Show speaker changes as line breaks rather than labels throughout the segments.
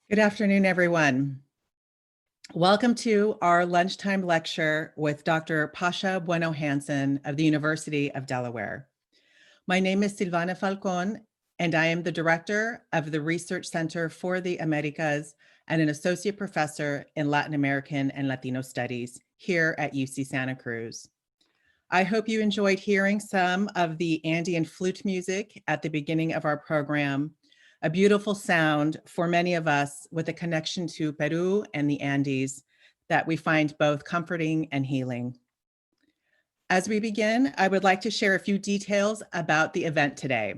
Good afternoon, everyone. Welcome to our lunchtime lecture with Dr. Pascha Bueno-Hansen of the University of Delaware. My name is Silvana Falcon, and I am the director of the Research Center for the Americas and an associate professor in Latin American and Latino Studies here at UC Santa Cruz. I hope you enjoyed hearing some of the Andean flute music at the beginning of our program, a beautiful sound for many of us with a connection to Peru and the Andes that we find both comforting and healing. As we begin, I would like to share a few details about the event today.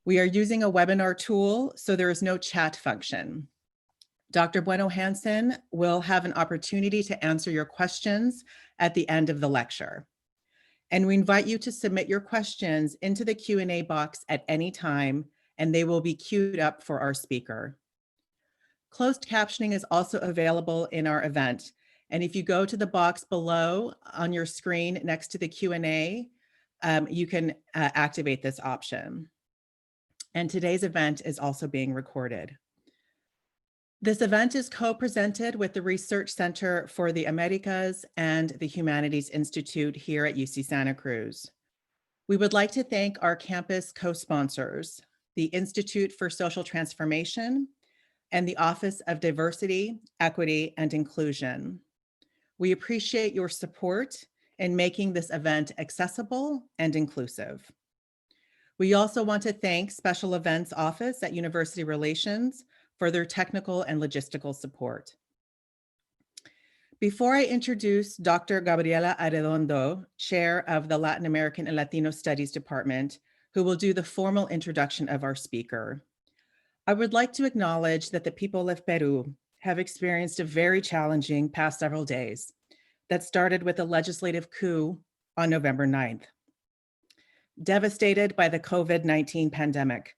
We are using a webinar tool, so there is no chat function. Dr. Bueno-Hansen will have an opportunity to answer your questions at the end of the lecture. And we invite you to submit your questions into the Q&A box at any time, and they will be queued up for our speaker. Closed captioning is also available in our event. And if you go to the box below on your screen next to the Q&A, you can activate this option. And today's event is also being recorded. This event is co-presented with the Research Center for the Americas and the Humanities Institute here at UC Santa Cruz. We would like to thank our campus co-sponsors, the Institute for Social Transformation, and the Office of Diversity, Equity, and Inclusion. We appreciate your support in making this event accessible and inclusive. We also want to thank Special Events Office at University Relations for their technical and logistical support. Before I introduce Dr. Gabriela Arredondo, Chair of the Latin American and Latino Studies Department, who will do the formal introduction of our speaker, I would like to acknowledge that the people of Peru have experienced a very challenging past several days that started with a legislative coup on November 9th. Devastated by the COVID-19 pandemic,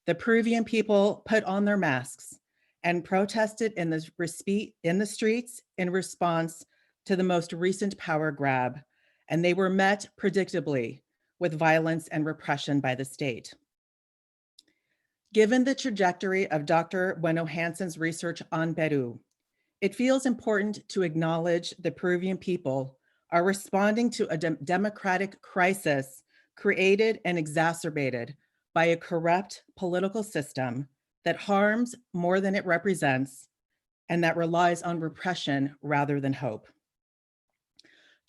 the Peruvian people put on their masks and protested in the streets in response to the most recent power grab, and they were met predictably with violence and repression by the state. Given the trajectory of Dr. Bueno-Hansen's research on Peru, it feels important to acknowledge the Peruvian people are responding to a democratic crisis created and exacerbated by a corrupt political system that harms more than it represents and that relies on repression rather than hope.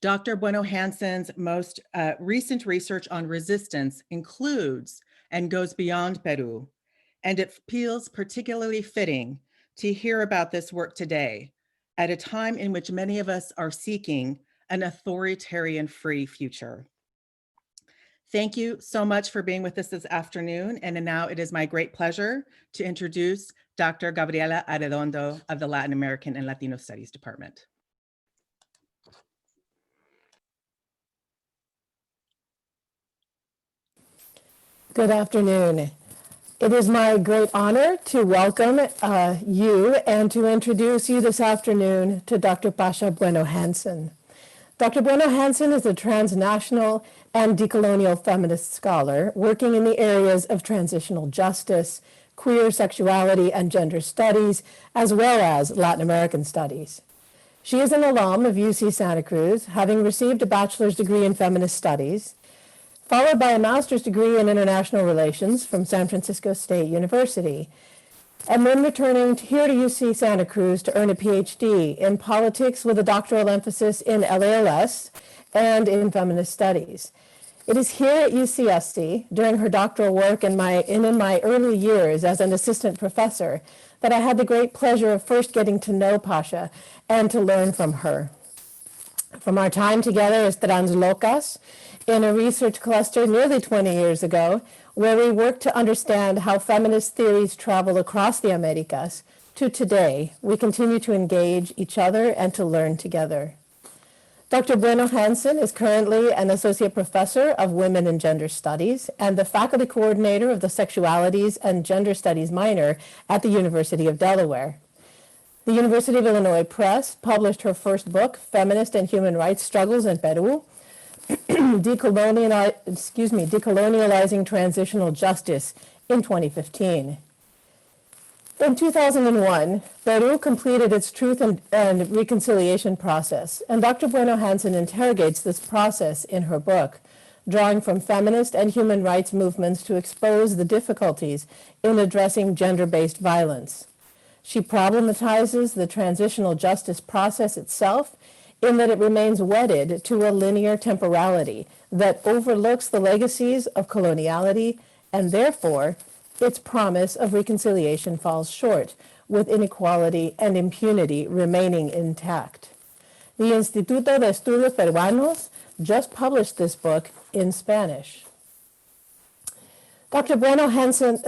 Dr. Bueno-Hansen's most recent research on resistance includes and goes beyond Peru, and it feels particularly fitting to hear about this work today at a time in which many of us are seeking an authoritarian-free future. Thank you so much for being with us this afternoon, and now it is my great pleasure to introduce Dr. Gabriela Arredondo of the Latin American and Latino Studies Department.
Good afternoon. It is my great honor to welcome you and to introduce you this afternoon to Dr. Pascha Bueno-Hansen. Dr. Bueno-Hansen is a transnational and decolonial feminist scholar working in the areas of transitional justice, queer sexuality and gender studies, as well as Latin American studies. She is an alum of UC Santa Cruz, having received a bachelor's degree in feminist studies, followed by a master's degree in international relations from San Francisco State University, and then returning here to UC Santa Cruz to earn a PhD in politics with a doctoral emphasis in LALS and in feminist studies. It is here at UCSC, during her doctoral work and in my early years as an assistant professor, that I had the great pleasure of first getting to know Pascha and to learn from her. From our time together as Translocas, in a research cluster nearly 20 years ago, where we worked to understand how feminist theories travel across the Americas, to today, we continue to engage each other and to learn together. Dr. Bueno-Hansen is currently an associate professor of women and gender studies and the faculty coordinator of the Sexualities and Gender Studies minor at the University of Delaware. The University of Illinois Press published her first book, Feminist and Human Rights Struggles in Peru, Decolonializing Transitional Justice, in 2015. In 2001, Peru completed its Truth and Reconciliation process, and Dr. Bueno-Hansen interrogates this process in her book, drawing from feminist and human rights movements to expose the difficulties in addressing gender-based violence. She problematizes the transitional justice process itself in that it remains wedded to a linear temporality that overlooks the legacies of coloniality, and therefore its promise of reconciliation falls short, with inequality and impunity remaining intact. The Instituto de Estudios Peruanos just published this book in Spanish. Dr. Bueno-Hansen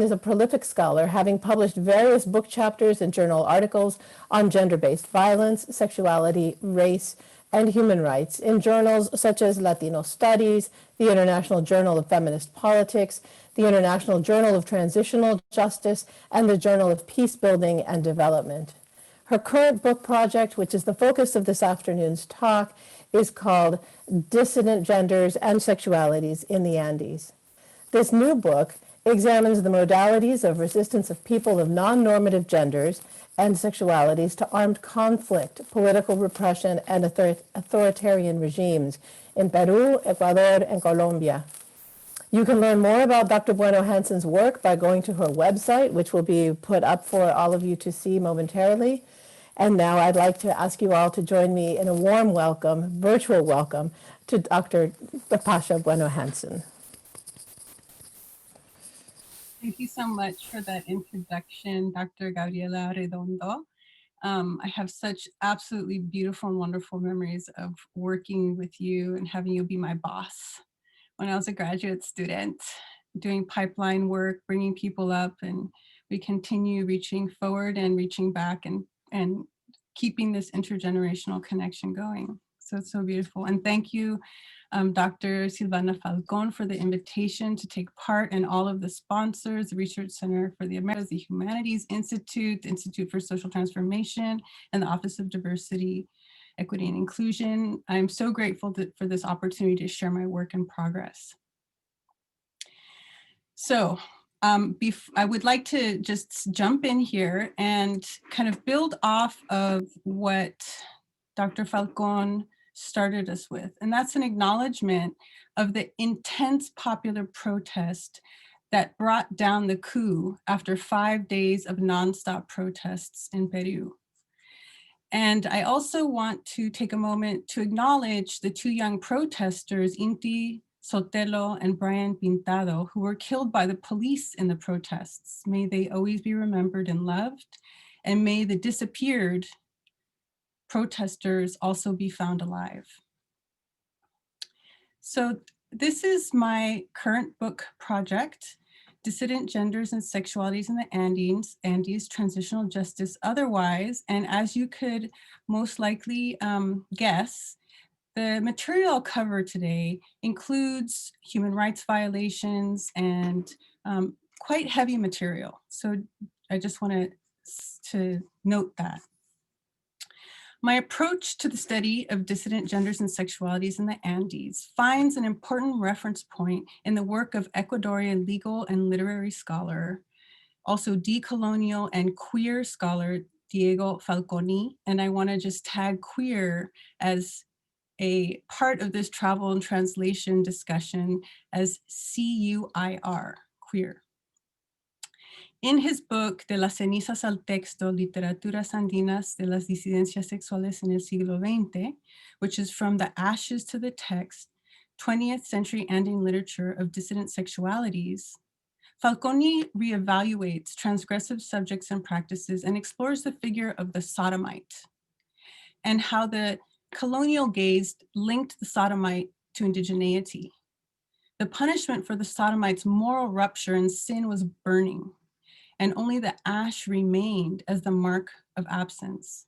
is a prolific scholar, having published various book chapters and journal articles on gender-based violence, sexuality, race, and human rights in journals such as Latino Studies, the International Journal of Feminist Politics, the International Journal of Transitional Justice, and the Journal of Peace Building and Development. Her current book project, which is the focus of this afternoon's talk, is called Dissident Genders and Sexualities in the Andes. This new book examines the modalities of resistance of people of non-normative genders and sexualities to armed conflict, political repression, and authoritarian regimes in Peru, Ecuador, and Colombia. You can learn more about Dr. Bueno-Hansen's work by going to her website, which will be put up for all of you to see momentarily. And now I'd like to ask you all to join me in a warm welcome, virtual welcome, to Dr. Pascha Bueno-Hansen.
Thank you so much for that introduction, Dr. Gabriela Redondo. I have such absolutely beautiful and wonderful memories of working with you and having you be my boss when I was a graduate student, doing pipeline work, bringing people up, and we continue reaching forward and reaching back and keeping this intergenerational connection going. So it's so beautiful. And thank you, Dr. Silvana Falcon, for the invitation to take part, and all of the sponsors, the Research Center for the Americas, the Humanities Institute, the Institute for Social Transformation, and the Office of Diversity, Equity, and Inclusion. I'm so grateful for this opportunity to share my work in progress. So I would like to just jump in here and kind of build off of what Dr. Falcon started us with, and that's an acknowledgement of the intense popular protest that brought down the coup after 5 days of nonstop protests in Peru. And I also want to take a moment to acknowledge the two young protesters, Inti Sotelo and Brian Pintado, who were killed by the police in the protests. May they always be remembered and loved, and may the disappeared protesters also be found alive. So this is my current book project, Dissident Genders and Sexualities in the Andes, Transitional Justice Otherwise. And as you could most likely guess, the material I'll cover today includes human rights violations and quite heavy material. So I just wanted to note that. My approach to the study of dissident genders and sexualities in the Andes finds an important reference point in the work of Ecuadorian legal and literary scholar, also decolonial and queer scholar, Diego Falconi. And I want to just tag queer as a part of this travel and translation discussion as CUIR, queer. In his book, De las cenizas al texto, Literaturas Andinas de las Disidencias Sexuales en el Siglo XX, which is From the Ashes to the Text, 20th Century Andean Literature of Dissident Sexualities, Falconi reevaluates transgressive subjects and practices and explores the figure of the sodomite and how the colonial gaze linked the sodomite to indigeneity. The punishment for the sodomite's moral rupture and sin was burning, and only the ash remained as the mark of absence.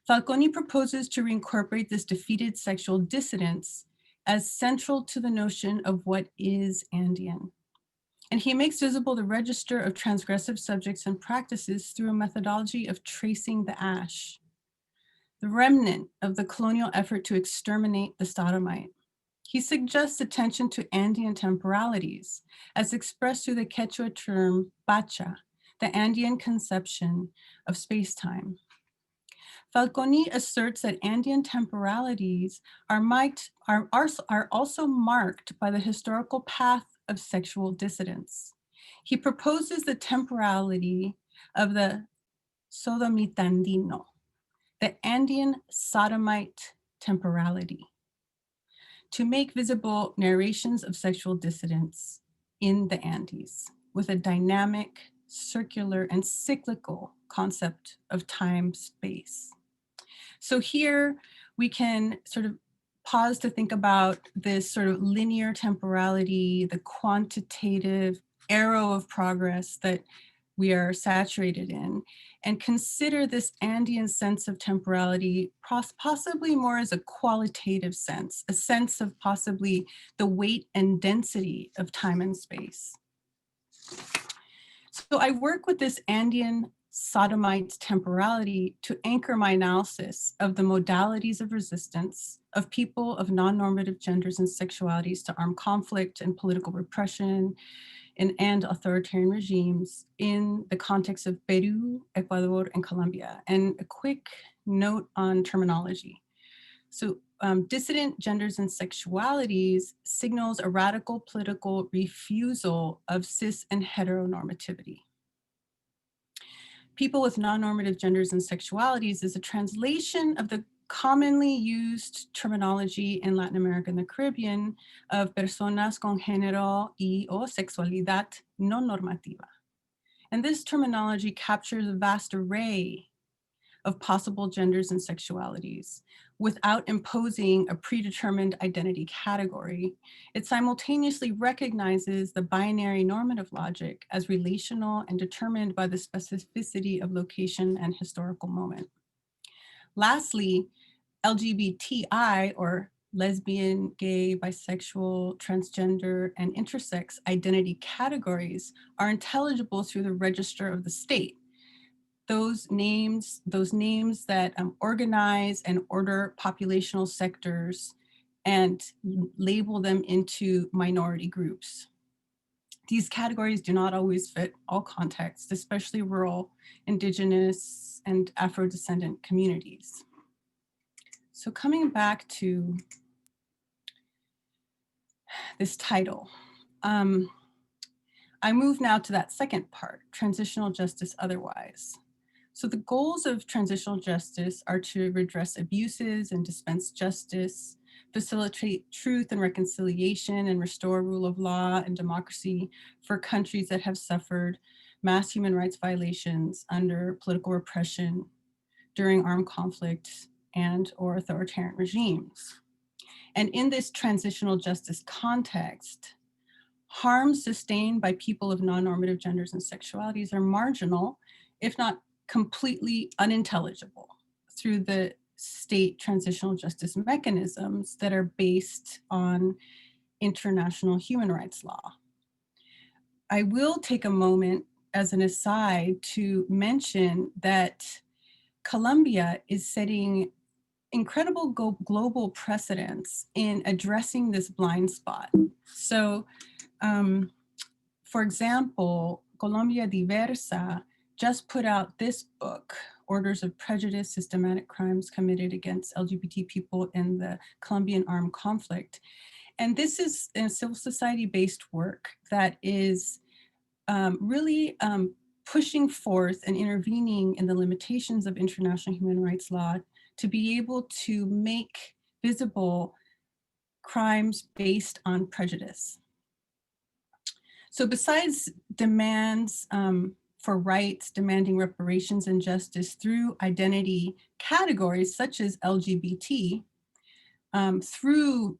Falconi proposes to reincorporate this defeated sexual dissidence as central to the notion of what is Andean. And he makes visible the register of transgressive subjects and practices through a methodology of tracing the ash, the remnant of the colonial effort to exterminate the sodomite. He suggests attention to Andean temporalities, as expressed through the Quechua term Pascha, the Andean conception of space-time. Falconi asserts that Andean temporalities are also marked by the historical path of sexual dissidence. He proposes the temporality of the Sodomitandino, the Andean sodomite temporality, to make visible narrations of sexual dissidence in the Andes with a dynamic, circular, and cyclical concept of time-space. So here we can sort of pause to think about this sort of linear temporality, the quantitative arrow of progress that we are saturated in, and consider this Andean sense of temporality possibly more as a qualitative sense, a sense of possibly the weight and density of time and space. So I work with this Andean sodomite temporality to anchor my analysis of the modalities of resistance of people of non-normative genders and sexualities to armed conflict and political repression and authoritarian regimes in the context of Peru, Ecuador, and Colombia. And a quick note on terminology. So dissident genders and sexualities signals a radical political refusal of cis and heteronormativity. People with non-normative genders and sexualities is a translation of the commonly used terminology in Latin America and the Caribbean of personas con género y o sexualidad no normativa. And this terminology captures a vast array of possible genders and sexualities without imposing a predetermined identity category. It simultaneously recognizes the binary normative logic as relational and determined by the specificity of location and historical moment. Lastly, LGBTI, or lesbian, gay, bisexual, transgender, and intersex identity categories are intelligible through the register of the state. Those names that organize and order populational sectors and label them into minority groups. These categories do not always fit all contexts, especially rural, indigenous, and Afro-descendant communities. So coming back to this title, I move now to that second part, transitional justice otherwise. So the goals of transitional justice are to redress abuses and dispense justice, facilitate truth and reconciliation, and restore rule of law and democracy for countries that have suffered mass human rights violations under political repression during armed conflict and or authoritarian regimes. And in this transitional justice context, harms sustained by people of non-normative genders and sexualities are marginal, if not completely unintelligible, through the state transitional justice mechanisms that are based on international human rights law. I will take a moment as an aside to mention that Colombia is setting incredible global precedents in addressing this blind spot. So, for example, Colombia Diversa just put out this book, Orders of Prejudice, Systematic Crimes Committed Against LGBT People in the Colombian Armed Conflict. And this is a civil society-based work that is really pushing forth and intervening in the limitations of international human rights law to be able to make visible crimes based on prejudice. So besides demands for rights, demanding reparations and justice through identity categories such as LGBT, through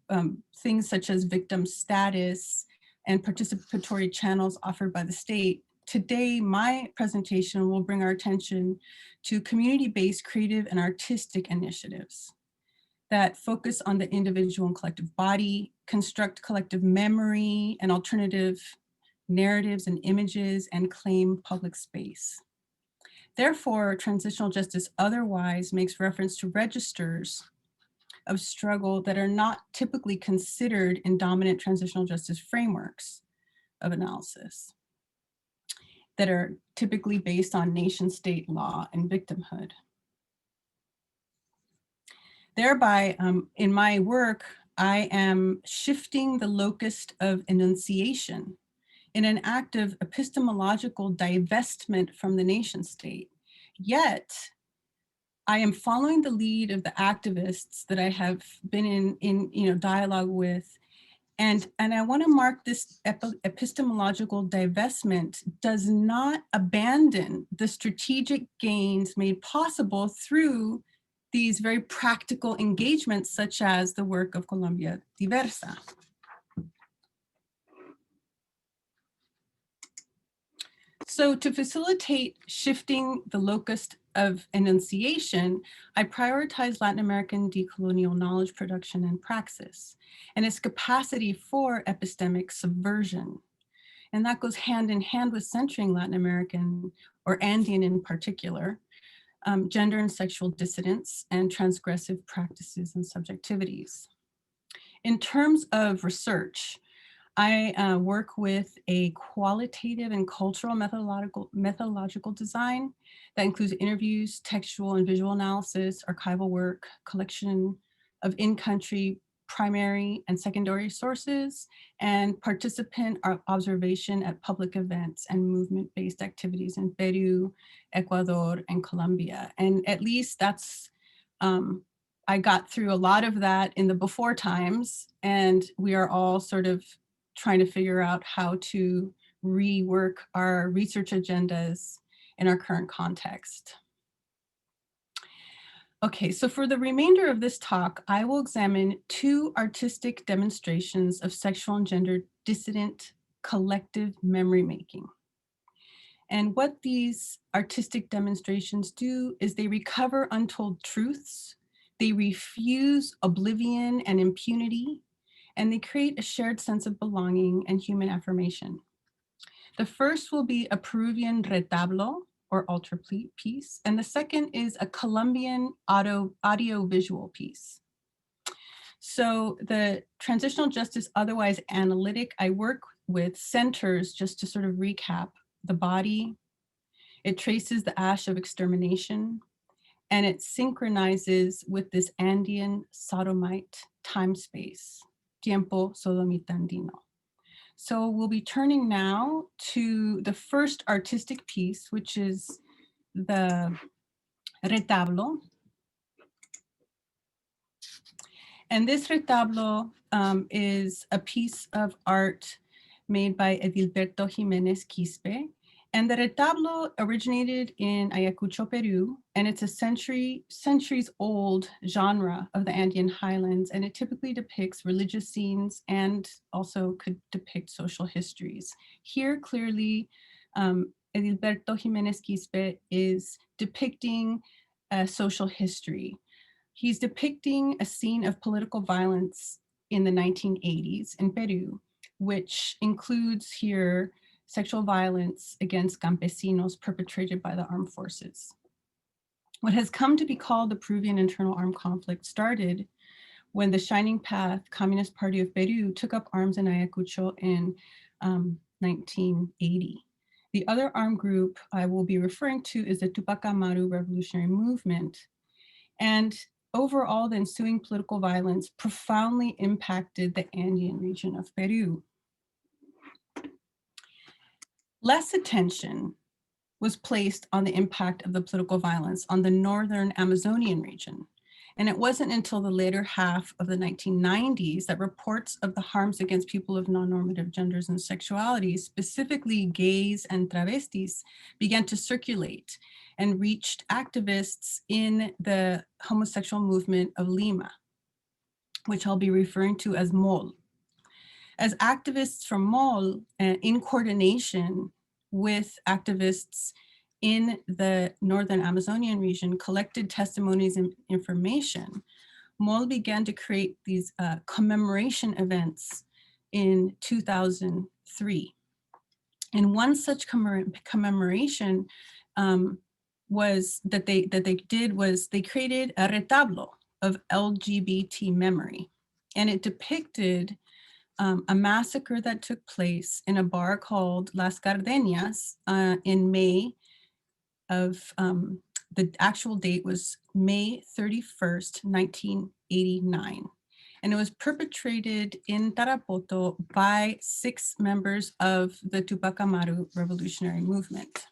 things such as victim status and participatory channels offered by the state, today my presentation will bring our attention to community-based creative and artistic initiatives that focus on the individual and collective body, construct collective memory and alternative narratives and images, and claim public space. Therefore, transitional justice otherwise makes reference to registers of struggle that are not typically considered in dominant transitional justice frameworks of analysis, that are typically based on nation state law and victimhood. Thereby, in my work, I am shifting the locus of enunciation in an act of epistemological divestment from the nation state. Yet, I am following the lead of the activists that I have been in dialogue with. And I want to mark this epistemological divestment does not abandon the strategic gains made possible through these very practical engagements, such as the work of Colombia Diversa. So to facilitate shifting the locus of enunciation, I prioritize Latin American decolonial knowledge production and praxis and its capacity for epistemic subversion. And that goes hand in hand with centering Latin American, or Andean in particular, gender and sexual dissidence and transgressive practices and subjectivities. In terms of research, I work with a qualitative and cultural methodological design that includes interviews, textual and visual analysis, archival work, collection of in-country primary and secondary sources, and participant observation at public events and movement-based activities in Peru, Ecuador, and Colombia. And at least that's, I got through a lot of that in the before times, and we are all sort of trying to figure out how to rework our research agendas in our current context. Okay, so for the remainder of this talk, I will examine two artistic demonstrations of sexual and gender dissident collective memory making. And what these artistic demonstrations do is they recover untold truths, they refuse oblivion and impunity, and they create a shared sense of belonging and human affirmation. The first will be a Peruvian retablo, or altar piece, and the second is a Colombian audio-visual piece. So the transitional justice, otherwise analytic, I work with centers, just to sort of recap, the body. It traces the ash of extermination, and it synchronizes with this Andean sodomite time space, tiempo sodomitandino. So we'll be turning now to the first artistic piece, which is the retablo. And this retablo is a piece of art made by Edilberto Jimenez Quispe. And the retablo originated in Ayacucho, Peru, and it's a centuries old genre of the Andean highlands, and it typically depicts religious scenes and also could depict social histories. Here, clearly, Edilberto Jimenez Quispe is depicting a social history. He's depicting a scene of political violence in the 1980s in Peru, which includes here sexual violence against campesinos perpetrated by the armed forces. What has come to be called the Peruvian internal armed conflict started when the Shining Path Communist Party of Peru took up arms in Ayacucho in 1980. The other armed group I will be referring to is the Tupac Amaru Revolutionary Movement. And overall, the ensuing political violence profoundly impacted the Andean region of Peru. Less attention was placed on the impact of the political violence on the northern Amazonian region. And it wasn't until the later half of the 1990s that reports of the harms against people of non-normative genders and sexualities, specifically gays and travestis, began to circulate and reached activists in the homosexual movement of Lima, which I'll be referring to as MOL. As activists from MOL, in coordination with activists in the northern Amazonian region, collected testimonies and information, MOL began to create these commemoration events in 2003. And one such commemoration was they created a retablo of LGBT memory. And it depicted a massacre that took place in a bar called Las Gardenias in May of, the actual date was May 31st, 1989. And it was perpetrated in Tarapoto by 6 members of the Tupac Amaru revolutionary movement.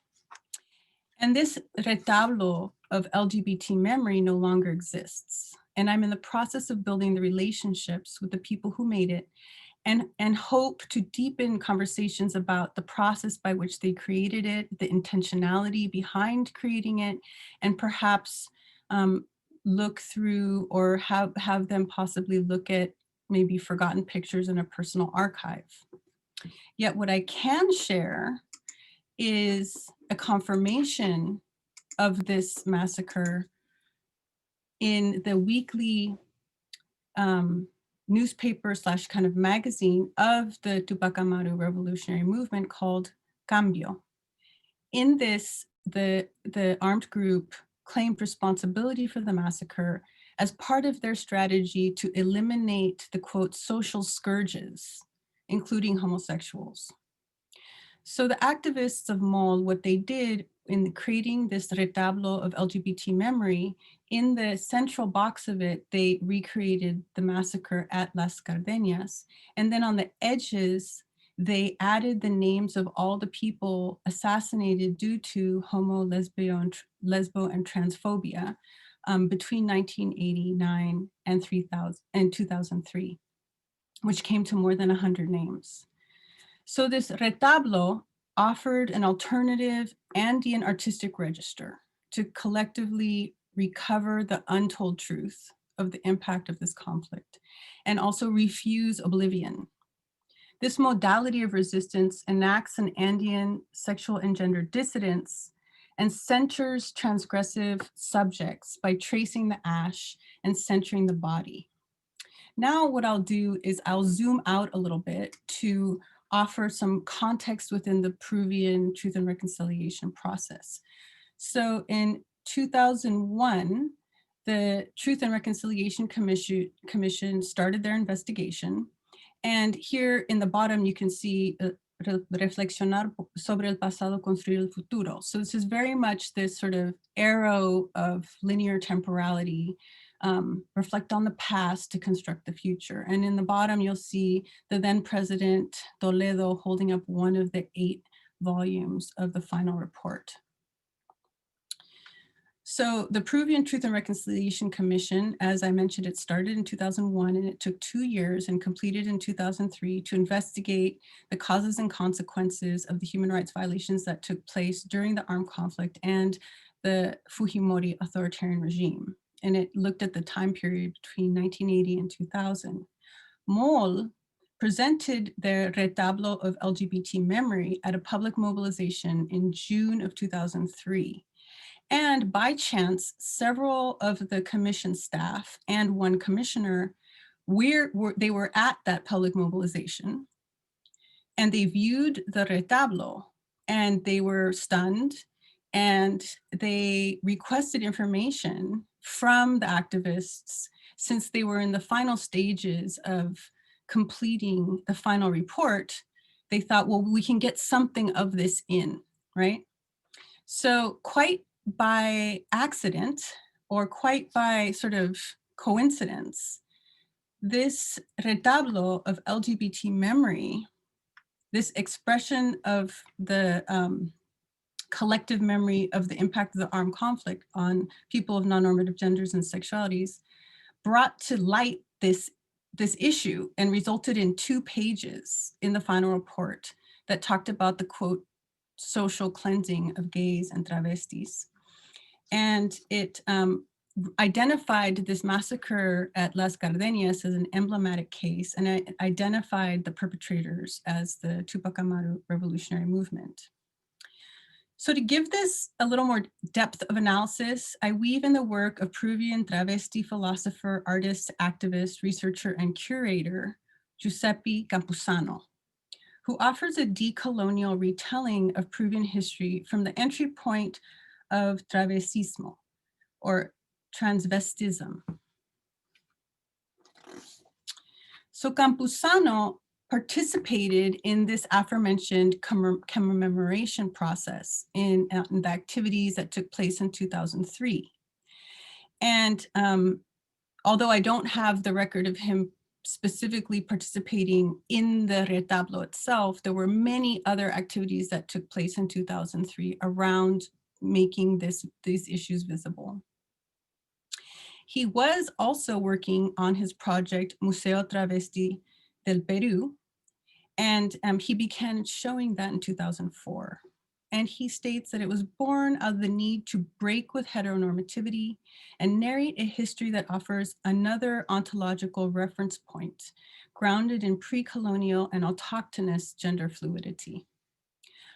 And this retablo of LGBT memory no longer exists. And I'm in the process of building the relationships with the people who made it and hope to deepen conversations about the process by which they created it, the intentionality behind creating it, and perhaps look through or have them possibly look at maybe forgotten pictures in a personal archive. Yet what I can share is a confirmation of this massacre in the weekly newspaper / kind of magazine of the Tupac Amaru revolutionary movement called Cambio. In this, the armed group claimed responsibility for the massacre as part of their strategy to eliminate the, quote, social scourges, including homosexuals. So the activists of MOL, what they did in creating this retablo of LGBT memory, in the central box of it, they recreated the massacre at Las Gardenias. And then on the edges, they added the names of all the people assassinated due to homo, lesbo, and transphobia between 1989 and 2003, which came to more than 100 names. So this retablo offered an alternative Andean artistic register to collectively recover the untold truth of the impact of this conflict and also refuse oblivion. This modality of resistance enacts an Andean sexual and gender dissidence and centers transgressive subjects by tracing the ash and centering the body. Now what I'll do is I'll zoom out a little bit to offer some context within the Peruvian Truth and Reconciliation process. So in 2001, the Truth and Reconciliation Commission started their investigation. And here in the bottom, you can see reflexionar sobre el pasado, construir el futuro. So this is very much this sort of arrow of linear temporality, reflect on the past to construct the future. And in the bottom, you'll see the then President Toledo holding up one of the 8 volumes of the final report. So the Peruvian Truth and Reconciliation Commission, as I mentioned, it started in 2001 and it took 2 years and completed in 2003 to investigate the causes and consequences of the human rights violations that took place during the armed conflict and the Fujimori authoritarian regime. And it looked at the time period between 1980 and 2000. MOL presented their retablo of LGBT memory at a public mobilization in June of 2003. And by chance, several of the commission staff and one commissioner, they were at that public mobilization and they viewed the retablo and they were stunned and they requested information from the activists since they were in the final stages of completing the final report. They thought, well, we can get something of this in, right? So quite by accident or quite by sort of coincidence, this retablo of LGBT memory, this expression of the collective memory of the impact of the armed conflict on people of non-normative genders and sexualities, brought to light this issue and resulted in 2 pages in the final report that talked about the, quote, social cleansing of gays and travestis. And it identified this massacre at Las Gardenias as an emblematic case, and it identified the perpetrators as the Tupac Amaru revolutionary movement. So to give this a little more depth of analysis, I weave in the work of Peruvian travesti philosopher, artist, activist, researcher, and curator, Giuseppe Campuzano, who offers a decolonial retelling of Peruvian history from the entry point of travestismo, or transvestism. So Campuzano participated in this aforementioned commemoration process in the activities that took place in 2003. And although I don't have the record of him specifically participating in the retablo itself, there were many other activities that took place in 2003 around making these issues visible. He was also working on his project Museo Travesti del Perú, and he began showing that in 2004. And he states that it was born of the need to break with heteronormativity and narrate a history that offers another ontological reference point, grounded in pre-colonial and autochthonous gender fluidity.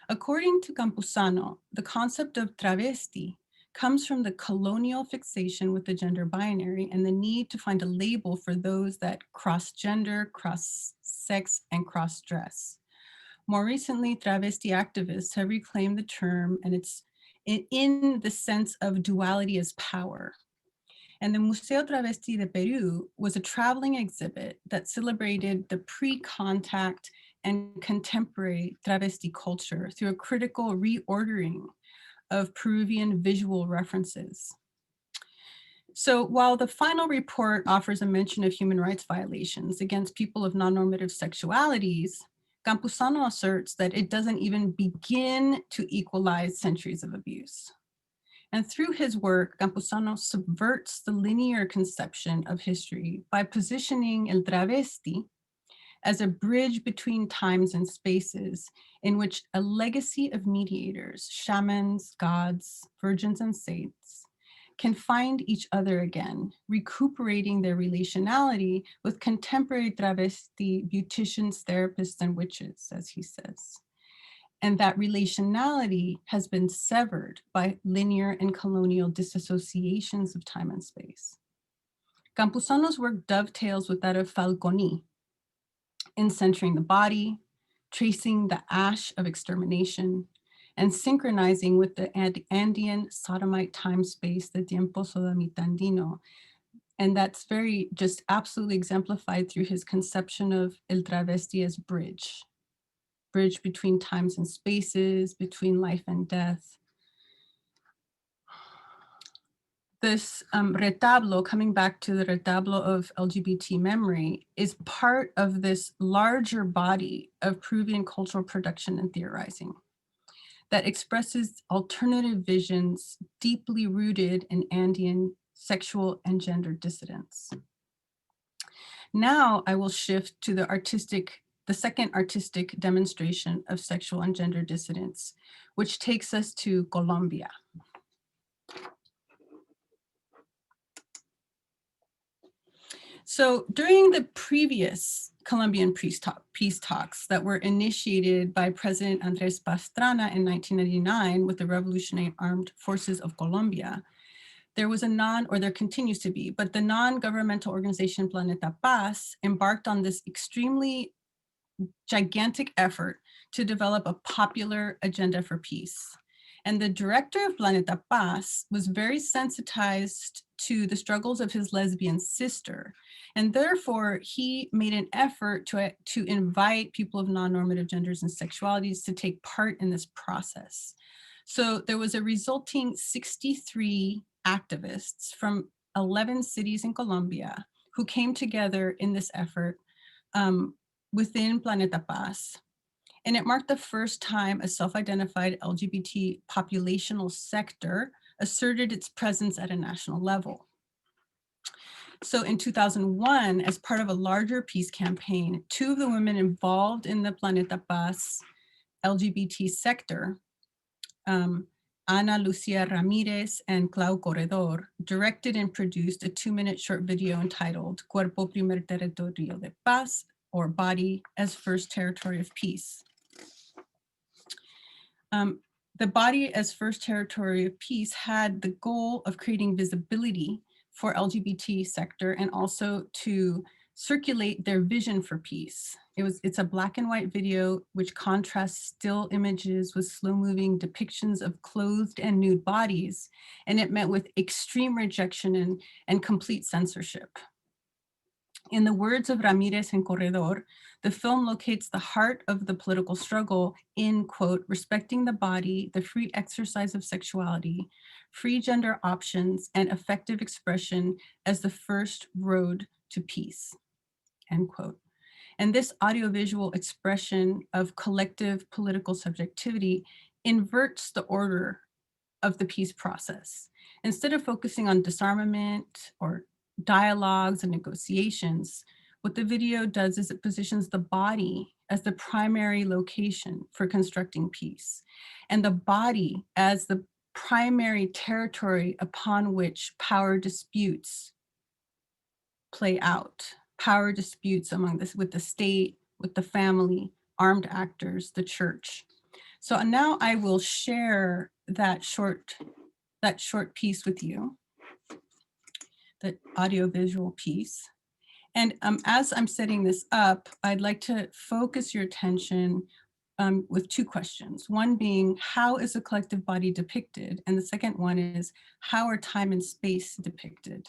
According to Campuzano, the concept of travesti comes from the colonial fixation with the gender binary and the need to find a label for those that cross gender, cross sex, and cross dress. More recently, travesti activists have reclaimed the term, and it's in the sense of duality as power. And the Museo Travesti de Perú was a traveling exhibit that celebrated the pre-contact and contemporary travesti culture through a critical reordering of Peruvian visual references. So while the final report offers a mention of human rights violations against people of non-normative sexualities, Campuzano asserts that it doesn't even begin to equalize centuries of abuse. And through his work, Campuzano subverts the linear conception of history by positioning el travesti as a bridge between times and spaces in which a legacy of mediators, shamans, gods, virgins, and saints can find each other again, recuperating their relationality with contemporary travesti beauticians, therapists, and witches, as he says. And that relationality has been severed by linear and colonial disassociations of time and space. Campuzano's work dovetails with that of Falconi in centering the body, tracing the ash of extermination, and synchronizing with the Andean sodomite time space, the tiempo sodomitandino. And that's very just absolutely exemplified through his conception of el travesti as bridge between times and spaces, between life and death. This retablo, coming back to the retablo of LGBT memory, is part of this larger body of Peruvian cultural production and theorizing that expresses alternative visions deeply rooted in Andean sexual and gender dissidence. Now I will shift to the second artistic demonstration of sexual and gender dissidence, which takes us to Colombia. So during the previous Colombian peace talks that were initiated by President Andrés Pastrana in 1999 with the Revolutionary Armed Forces of Colombia, there was there continues to be, but the non-governmental organization Planeta Paz embarked on this extremely gigantic effort to develop a popular agenda for peace. And the director of Planeta Paz was very sensitized to the struggles of his lesbian sister. And therefore, he made an effort to invite people of non-normative genders and sexualities to take part in this process. So there was a resulting 63 activists from 11 cities in Colombia who came together in this effort within Planeta Paz. And it marked the first time a self-identified LGBT populational sector asserted its presence at a national level. So in 2001, as part of a larger peace campaign, 2 of the women involved in the Planeta Paz LGBT sector, Ana Lucia Ramirez and Clau Corredor, directed and produced a 2-minute short video entitled Cuerpo Primer Territorio de Paz, or Body as First Territory of Peace. The Body as First Territory of Peace had the goal of creating visibility for LGBT sector and also to circulate their vision for peace. It's a black and white video which contrasts still images with slow-moving depictions of clothed and nude bodies, and it met with extreme rejection and complete censorship. In the words of Ramirez and Corredor, the film locates the heart of the political struggle in, quote, respecting the body, the free exercise of sexuality, free gender options, and effective expression as the first road to peace, end quote. And this audiovisual expression of collective political subjectivity inverts the order of the peace process. Instead of focusing on disarmament or dialogues and negotiations, what the video does is it positions the body as the primary location for constructing peace, and the body as the primary territory upon which power disputes play out. Power disputes among this with the state, with the family, armed actors, the church. So now I will share that short piece with you, the audiovisual piece. And as I'm setting this up, I'd like to focus your attention with two questions. One being, how is a collective body depicted? And the second one is, how are time and space depicted?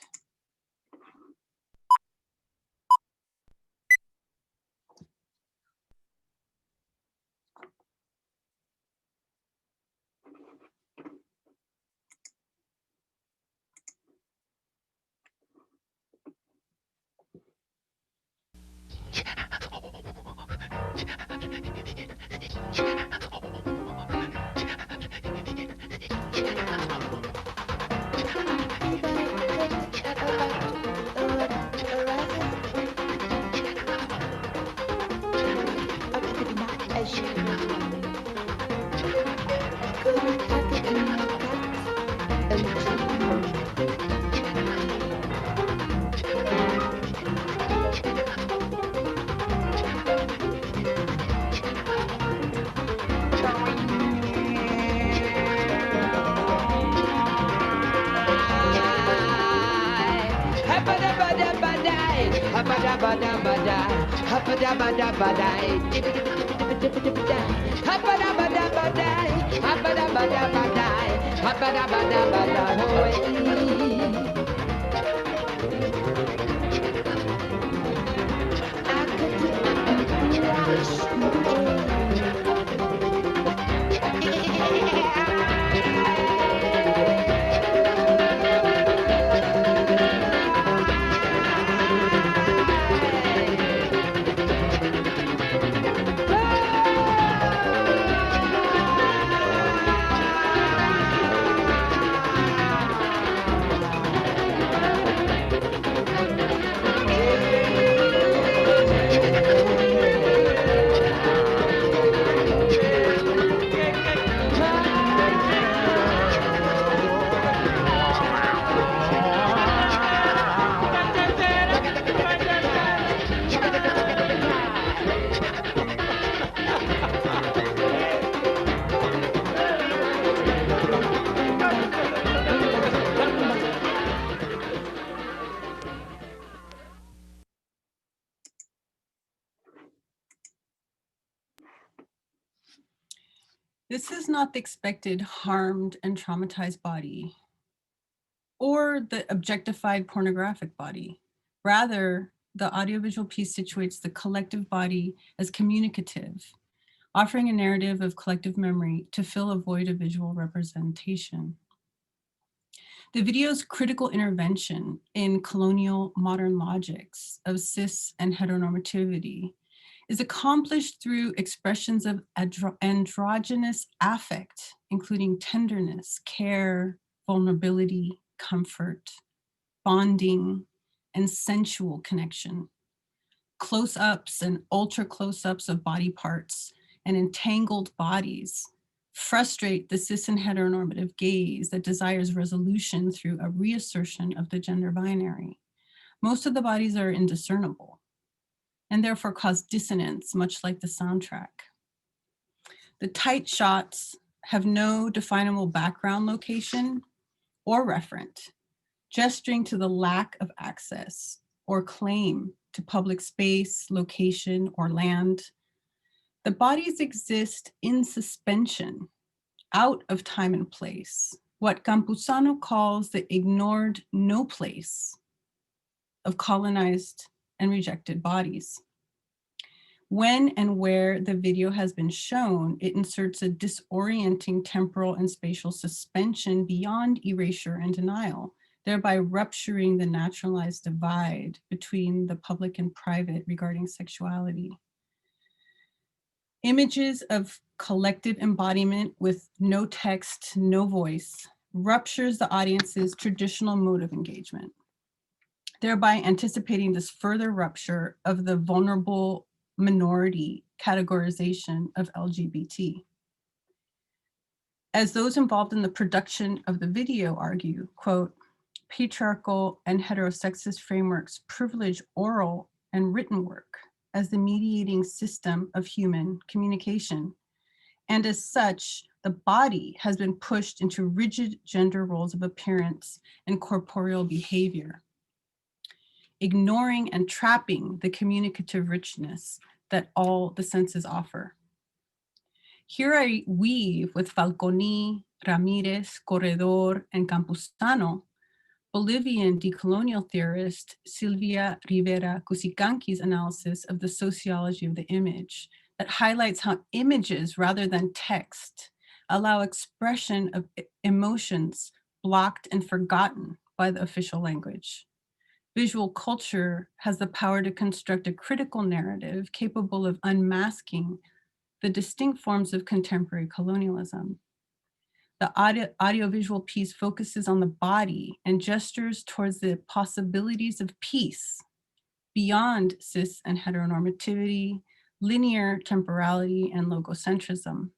This is not the expected harmed and traumatized body or the objectified pornographic body. Rather, the audiovisual piece situates the collective body as communicative, offering a narrative of collective memory to fill a void of visual representation. The video's critical intervention in colonial modern logics of cis and heteronormativity is accomplished through expressions of androgynous affect, including tenderness, care, vulnerability, comfort, bonding, and sensual connection. Close-ups and ultra close-ups of body parts and entangled bodies frustrate the cis and heteronormative gaze that desires resolution through a reassertion of the gender binary. Most of the bodies are indiscernible and therefore cause dissonance, much like the soundtrack. The tight shots have no definable background location or referent, gesturing to the lack of access or claim to public space, location, or land. The bodies exist in suspension, out of time and place, what Campuzano calls the ignored no place of colonized and rejected bodies. When and where the video has been shown, it inserts a disorienting temporal and spatial suspension beyond erasure and denial, thereby rupturing the naturalized divide between the public and private regarding sexuality. Images of collective embodiment with no text, no voice, ruptures the audience's traditional mode of engagement, thereby anticipating this further rupture of the vulnerable minority categorization of LGBT. As those involved in the production of the video argue, quote, patriarchal and heterosexist frameworks privilege oral and written work as the mediating system of human communication. And as such, the body has been pushed into rigid gender roles of appearance and corporeal behavior, ignoring and trapping the communicative richness that all the senses offer. Here I weave with Falconi, Ramirez, Corredor, and Campuzano, Bolivian decolonial theorist Silvia Rivera Cusicanqui's analysis of the sociology of the image that highlights how images rather than text allow expression of emotions blocked and forgotten by the official language. Visual culture has the power to construct a critical narrative capable of unmasking the distinct forms of contemporary colonialism. The audiovisual piece focuses on the body and gestures towards the possibilities of peace beyond cis and heteronormativity, linear temporality, and logocentrism.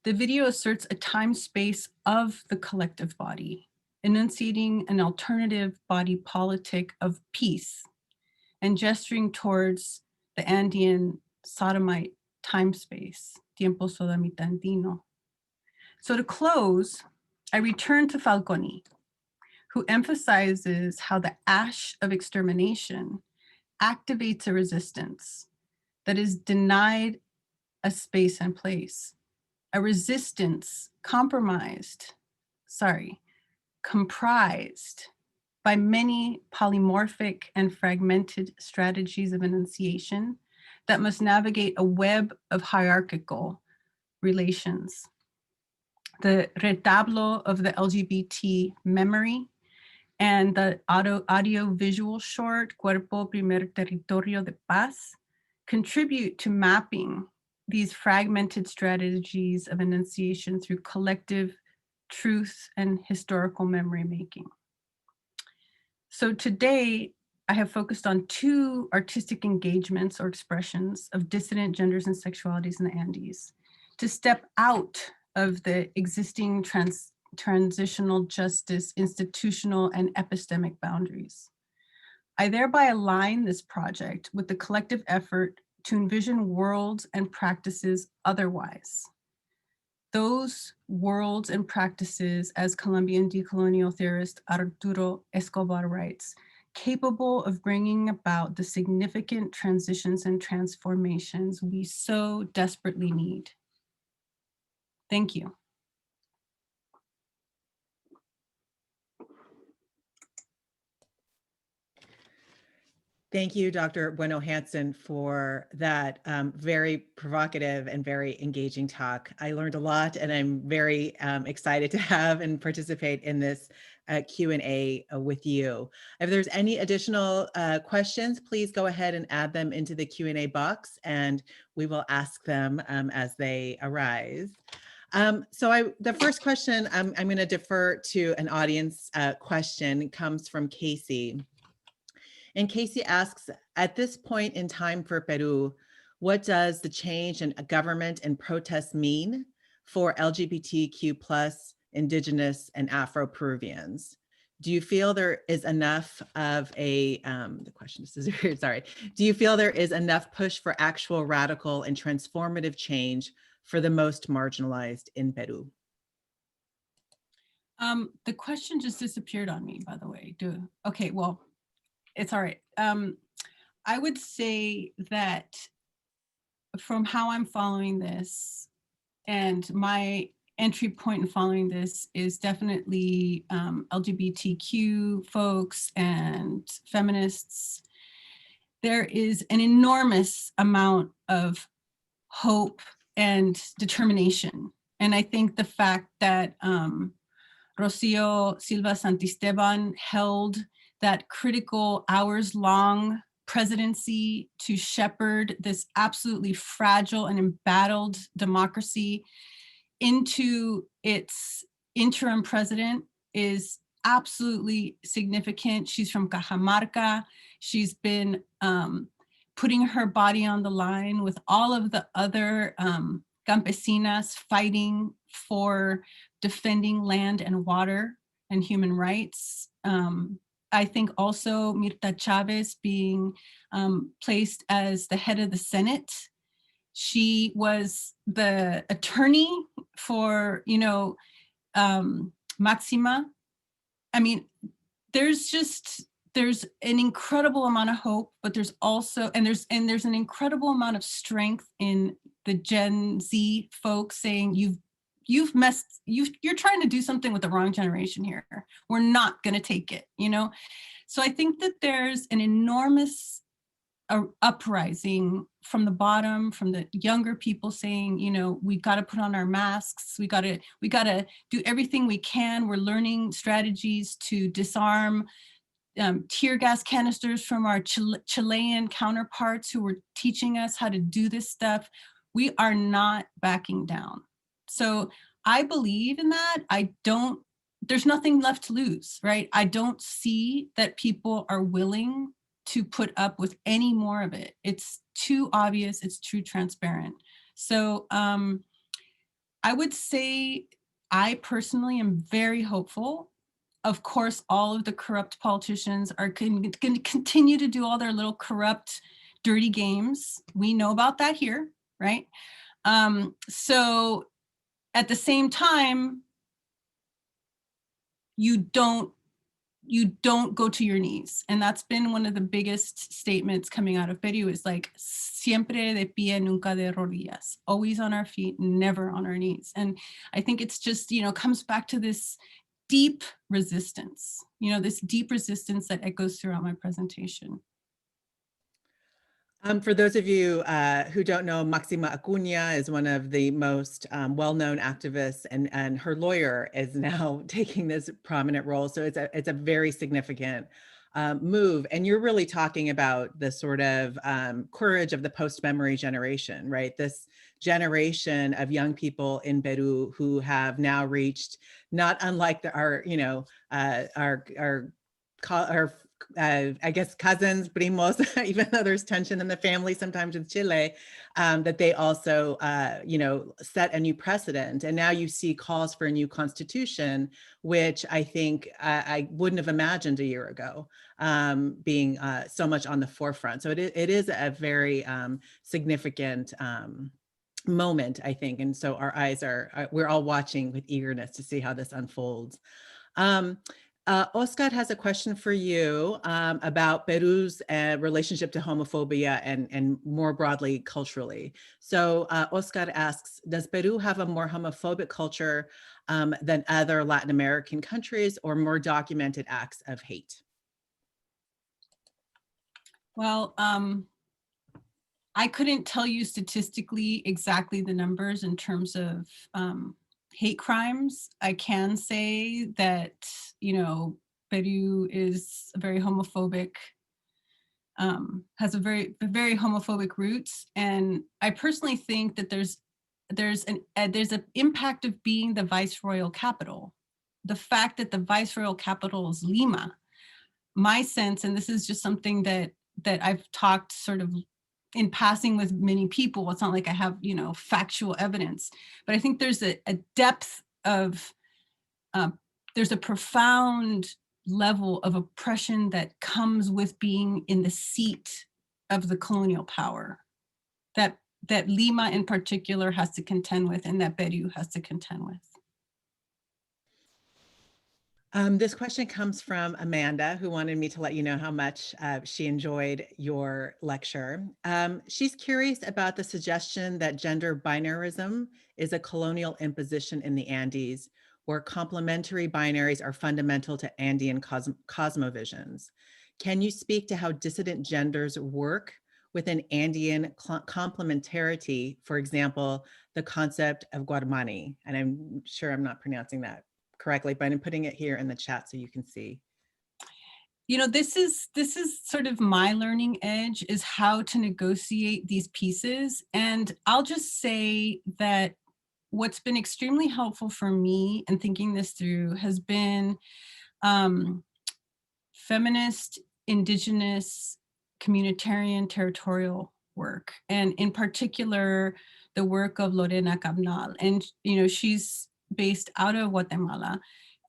The video asserts a time-space of the collective body, enunciating an alternative body politic of peace and gesturing towards the Andean sodomite time-space, tiempo sodomitandino. So to close, I return to Falconi, who emphasizes how the ash of extermination activates a resistance that is denied a space and place, a resistance comprised by many polymorphic and fragmented strategies of enunciation that must navigate a web of hierarchical relations. The retablo of the LGBT memory and the audio-visual short Cuerpo Primer Territorio de Paz contribute to mapping these fragmented strategies of enunciation through collective truth and historical memory making. So today, I have focused on two artistic engagements or expressions of dissident genders and sexualities in the Andes to step out of the existing transitional justice, institutional, and epistemic boundaries. I thereby align this project with the collective effort to envision worlds and practices otherwise. Those worlds and practices, as Colombian decolonial theorist Arturo Escobar writes, capable of bringing about the significant transitions and transformations we so desperately need. Thank you.
Thank you, Dr. Bueno-Hansen, for that very provocative and very engaging talk. I learned a lot, and I'm very excited to have and participate in this Q&A with you. If there's any additional questions, please go ahead and add them into the Q&A box, and we will ask them as they arise. The first question, I'm going to defer to an audience question. It comes from Casey. And Casey asks, at this point in time for Peru, what does the change in government and protests mean for LGBTQ plus Indigenous and Afro-Peruvians? Do you feel there is enough of a, the question is, sorry. Do you feel there is enough push for actual radical and transformative change for the most marginalized in Peru?
The question just disappeared on me, by the way. Okay, well, it's all right. I would say that from how I'm following this, and my entry point in following this is definitely LGBTQ folks and feminists there is an enormous amount of hope and determination. And I think the fact that Rocio Silva Santisteban held that critical hours-long presidency to shepherd this absolutely fragile and embattled democracy into its interim president is absolutely significant. She's from Cajamarca. She's been putting her body on the line with all of the other campesinas fighting for defending land and water and human rights. I think also Mirta Chavez being placed as the head of the Senate. She was the attorney for, Maxima. I mean, there's an incredible amount of hope, but there's also, and there's an incredible amount of strength in the Gen Z folks saying, you're trying to do something with the wrong generation here. We're not going to take it, So I think that there's an enormous uprising from the bottom, from the younger people saying, we got to put on our masks. We got to do everything we can. We're learning strategies to disarm tear gas canisters from our Chilean counterparts who were teaching us how to do this stuff. We are not backing down. So I believe in that. There's nothing left to lose, right? I don't see that people are willing to put up with any more of it. It's too obvious, it's too transparent. So I would say I personally am very hopeful. Of course, all of the corrupt politicians are going to continue to do all their little corrupt, dirty games. We know about that here, right? So at the same time, you don't go to your knees. And that's been one of the biggest statements coming out of Peru is like, siempre de pie, nunca de rodillas, always on our feet, never on our knees. And I think it's just, comes back to this deep resistance, this deep resistance that echoes throughout my presentation.
For those of you who don't know, Maxima Acuña is one of the most well-known activists, and her lawyer is now taking this prominent role. So it's a very significant move. And you're really talking about the sort of courage of the post-memory generation, right? This generation of young people in Peru who have now reached, not unlike our I guess cousins, primos, even though there's tension in the family sometimes with Chile, that they also, set a new precedent. And now you see calls for a new constitution, which I think I wouldn't have imagined a year ago being so much on the forefront. So it is a very significant moment, I think. And so our eyes we're all watching with eagerness to see how this unfolds. Oscar has a question for you about Peru's relationship to homophobia and more broadly culturally. So Oscar asks, does Peru have a more homophobic culture than other Latin American countries or more documented acts of hate?
Well, I couldn't tell you statistically exactly the numbers in terms of hate crimes. I can say that, Peru is a very homophobic, has a very homophobic roots. And I personally think that there's an impact of being the viceroyal capital. The fact that the viceroyal capital is Lima, my sense, and this is just something that I've talked sort of in passing with many people. It's not like I have, factual evidence, but I think there's a depth of, there's a profound level of oppression that comes with being in the seat of the colonial power that Lima in particular has to contend with and that Peru has to contend with.
This question comes from Amanda, who wanted me to let you know how much she enjoyed your lecture. She's curious about the suggestion that gender binarism is a colonial imposition in the Andes, where complementary binaries are fundamental to Andean cosmovisions. Can you speak to how dissident genders work within Andean complementarity, for example, the concept of Guarmani? And I'm sure I'm not pronouncing that correctly, but I'm putting it here in the chat so you can see.
You know, this is sort of my learning edge, is how to negotiate these pieces. And I'll just say that what's been extremely helpful for me in thinking this through has been feminist, indigenous, communitarian, territorial work. And in particular, the work of Lorena Cabnal. And, you know, she's based out of Guatemala.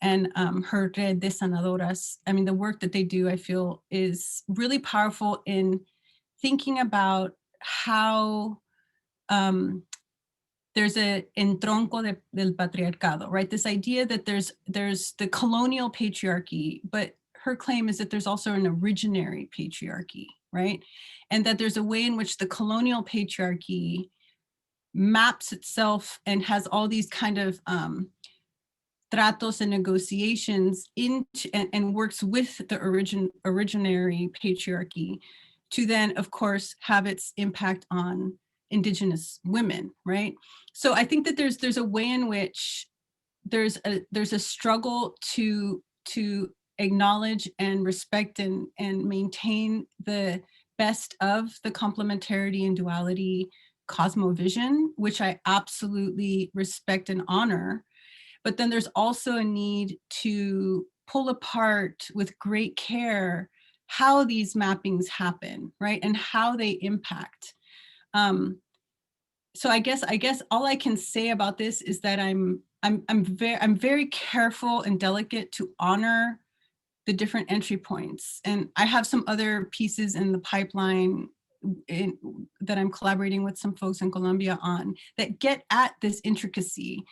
And her Red de Sanadoras, I mean, the work that they do, I feel, is really powerful in thinking about how there's a entronco del patriarcado, right? This idea that there's the colonial patriarchy, but her claim is that there's also an originary patriarchy, right? And that there's a way in which the colonial patriarchy maps itself and has all these kind of tratos and negotiations into and works with the originary patriarchy to then, of course, have its impact on indigenous women, right? So I think that there's a way in which there's a struggle to acknowledge and respect and maintain the best of the complementarity and duality cosmovision, which I absolutely respect and honor. But then there's also a need to pull apart with great care how these mappings happen, right? And how they impact. So I guess all I can say about this is that I'm very careful and delicate to honor the different entry points. And I have some other pieces in the pipeline that I'm collaborating with some folks in Colombia on that get at this intricacy.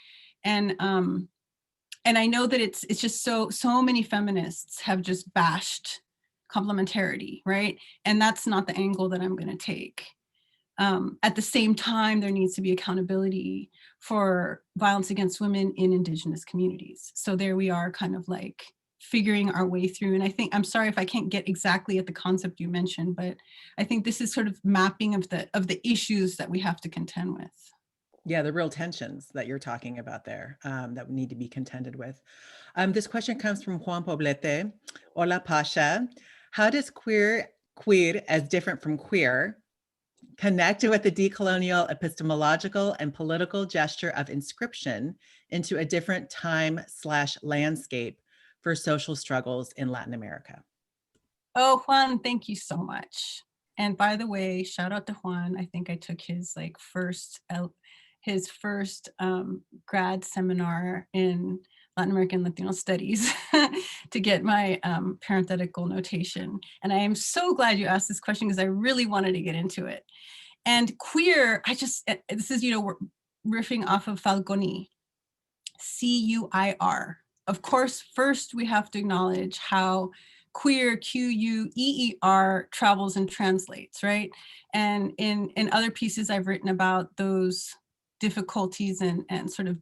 And I know that it's just so many feminists have just bashed complementarity, right? And that's not the angle that I'm going to take. At the same time, there needs to be accountability for violence against women in Indigenous communities. So there we are, kind of like figuring our way through. And I think, I'm sorry if I can't get exactly at the concept you mentioned, but I think this is sort of mapping of the issues that we have to contend with.
Yeah, the real tensions that you're talking about there that need to be contended with. This question comes from Juan Poblete. Hola, Pascha. How does queer as different from queer connect with the decolonial epistemological and political gesture of inscription into a different time/landscape for social struggles in Latin America?
Oh, Juan, thank you so much. And by the way, shout out to Juan. I think I took his first grad seminar in Latin American Latino Studies to get my parenthetical notation. And I am so glad you asked this question because I really wanted to get into it. And queer, this is, we're riffing off of Falconi, C-U-I-R. Of course, first we have to acknowledge how queer, Q-U-E-E-R, travels and translates, right? And in other pieces I've written about those difficulties and sort of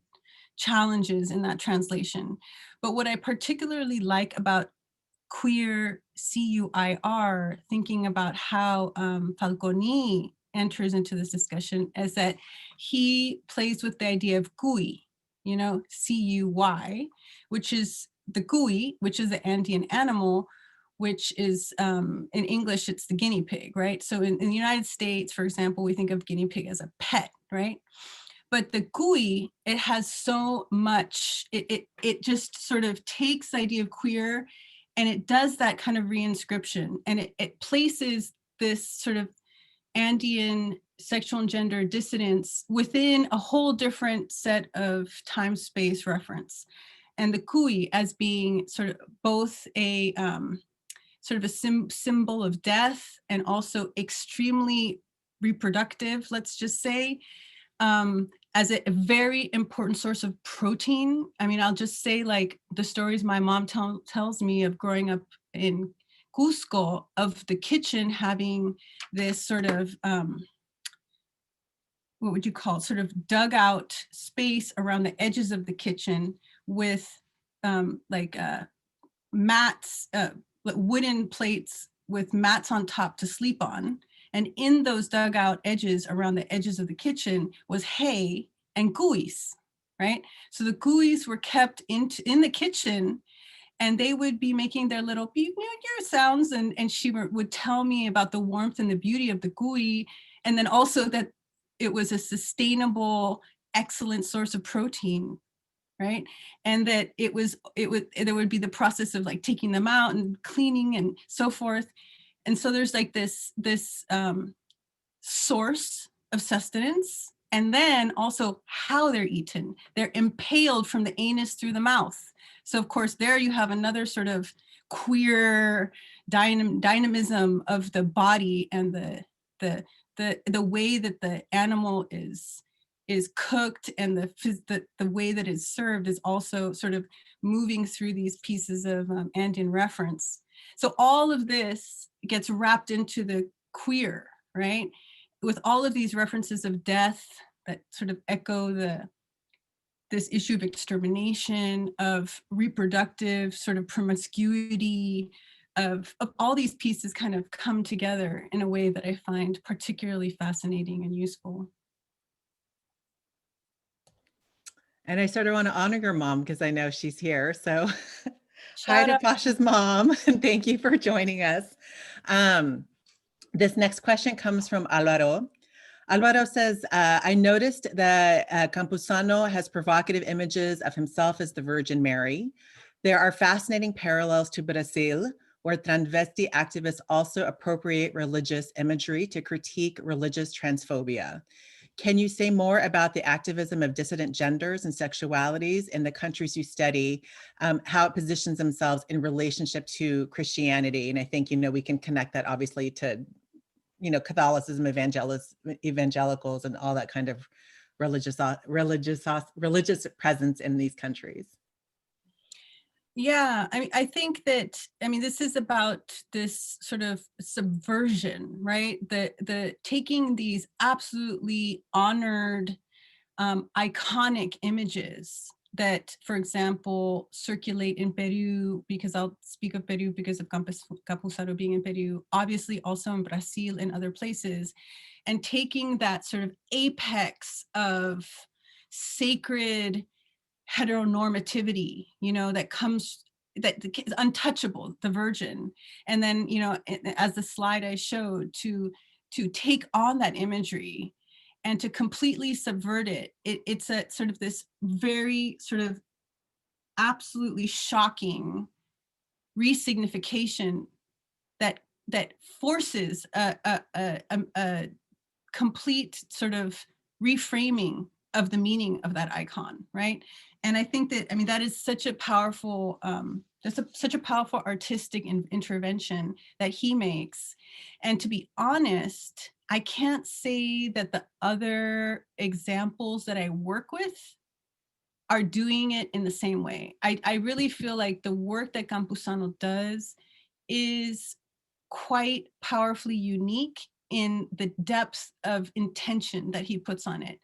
challenges in that translation. But what I particularly like about queer, C-U-I-R, thinking about how Falconi enters into this discussion, is that he plays with the idea of cuy, C-U-Y, which is the cuy, which is the Andean animal, which is, in English, it's the guinea pig, right? So in the United States, for example, we think of guinea pig as a pet, right? But the cuy, it has so much, it just sort of takes the idea of queer and it does that kind of reinscription, and it places this sort of Andean sexual and gender dissidence within a whole different set of time-space reference. And the cuy as being sort of both a sort of a symbol of death and also extremely reproductive, let's just say, as a very important source of protein. I mean, I'll just say, like, the stories my mom tells me of growing up in Cusco, of the kitchen having this sort of, what would you call it, sort of dugout space around the edges of the kitchen with mats, wooden plates with mats on top to sleep on. And in those dugout edges around the edges of the kitchen was hay and cuis, right? So the cuis were kept in the kitchen, and they would be making their little beep sounds, and she would tell me about the warmth and the beauty of the cuy, and then also that it was a sustainable, excellent source of protein, right? And that there would be the process of like taking them out and cleaning and so forth. And so there's like this source of sustenance, and then also how they're eaten. They're impaled from the anus through the mouth. So of course there you have another sort of queer dynamism of the body, and the way that the animal is cooked, and the way that it's served is also sort of moving through these pieces of Andean reference. So all of this gets wrapped into the queer, right? With all of these references of death that sort of echo this issue of extermination, of reproductive sort of promiscuity, of all these pieces kind of come together in a way that I find particularly fascinating and useful.
And I sort of want to honor your mom because I know she's here. So hi
Shout
to
out.
Pascha's mom, and thank you for joining us. This next question comes from Alvaro. Alvaro says, I noticed that Campuzano has provocative images of himself as the Virgin Mary. There are fascinating parallels to Brazil, where transvesti activists also appropriate religious imagery to critique religious transphobia. Can you say more about the activism of dissident genders and sexualities in the countries you study, how it positions themselves in relationship to Christianity? And I think, we can connect that obviously to, Catholicism, evangelicals, and all that kind of religious presence in these countries.
Yeah, I think that, this is about this sort of subversion, right? The taking these absolutely honored, iconic images that, for example, circulate in Peru, because I'll speak of Peru because of Campuzano being in Peru, obviously also in Brazil and other places, and taking that sort of apex of sacred heteronormativity, that is untouchable, the Virgin. And then, as the slide I showed, to take on that imagery and to completely subvert it, it's a sort of this very sort of absolutely shocking resignification that forces a complete sort of reframing of the meaning of that icon, right? And I think that, that is such a powerful, such a powerful artistic intervention that he makes. And to be honest, I can't say that the other examples that I work with are doing it in the same way. I really feel like the work that Campuzano does is quite powerfully unique in the depth of intention that he puts on it.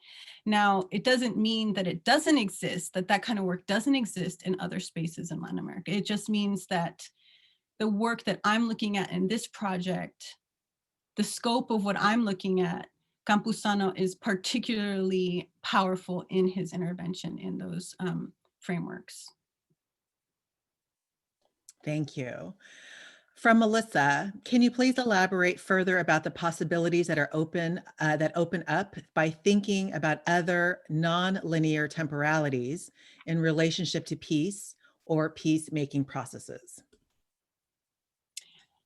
Now, it doesn't mean that it doesn't exist, that kind of work doesn't exist in other spaces in Latin America. It just means that the work that I'm looking at in this project, the scope of what I'm looking at, Campuzano is particularly powerful in his intervention in those frameworks.
Thank you. From Melissa, can you please elaborate further about the possibilities that open up by thinking about other non-linear temporalities in relationship to peace or peacemaking processes?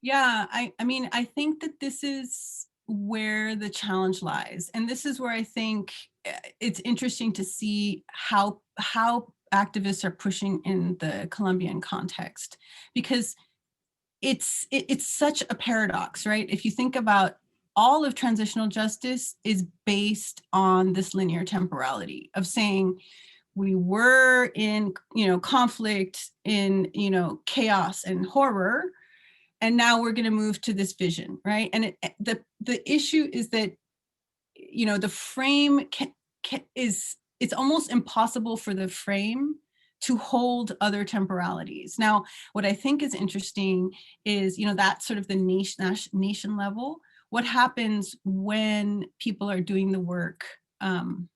Yeah, I think that this is where the challenge lies. And this is where I think it's interesting to see how activists are pushing in the Colombian context, because it's such a paradox, right? If you think about all of transitional justice is based on this linear temporality of saying we were in, conflict, in, chaos and horror, and now we're going to move to this vision, right? And the issue is that, the frame it's almost impossible for the frame to hold other temporalities. Now, what I think is interesting is, that sort of the nation level, what happens when people are doing the work on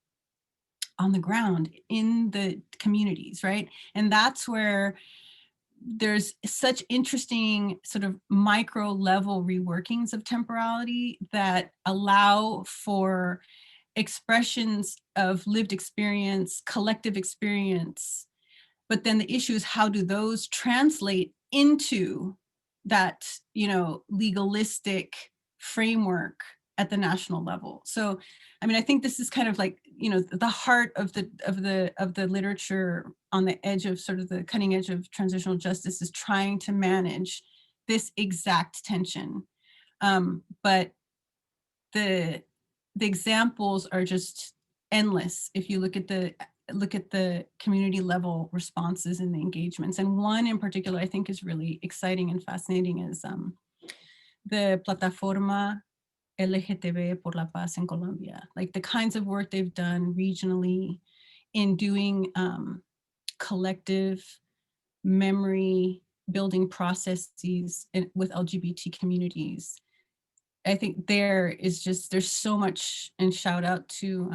the ground in the communities, right? And that's where there's such interesting sort of micro level reworkings of temporality that allow for expressions of lived experience, collective experience. But then the issue is, how do those translate into that, legalistic framework at the national level? So, I mean, I think this is kind of like, the heart of the literature on the edge of sort of the cutting edge of transitional justice is trying to manage this exact tension. But the examples are just endless if you look at the community level responses and the engagements. And one in particular I think is really exciting and fascinating is the Plataforma LGTB por la Paz in Colombia, like the kinds of work they've done regionally in doing collective memory building processes with LGBT communities. I think there's so much, and shout out to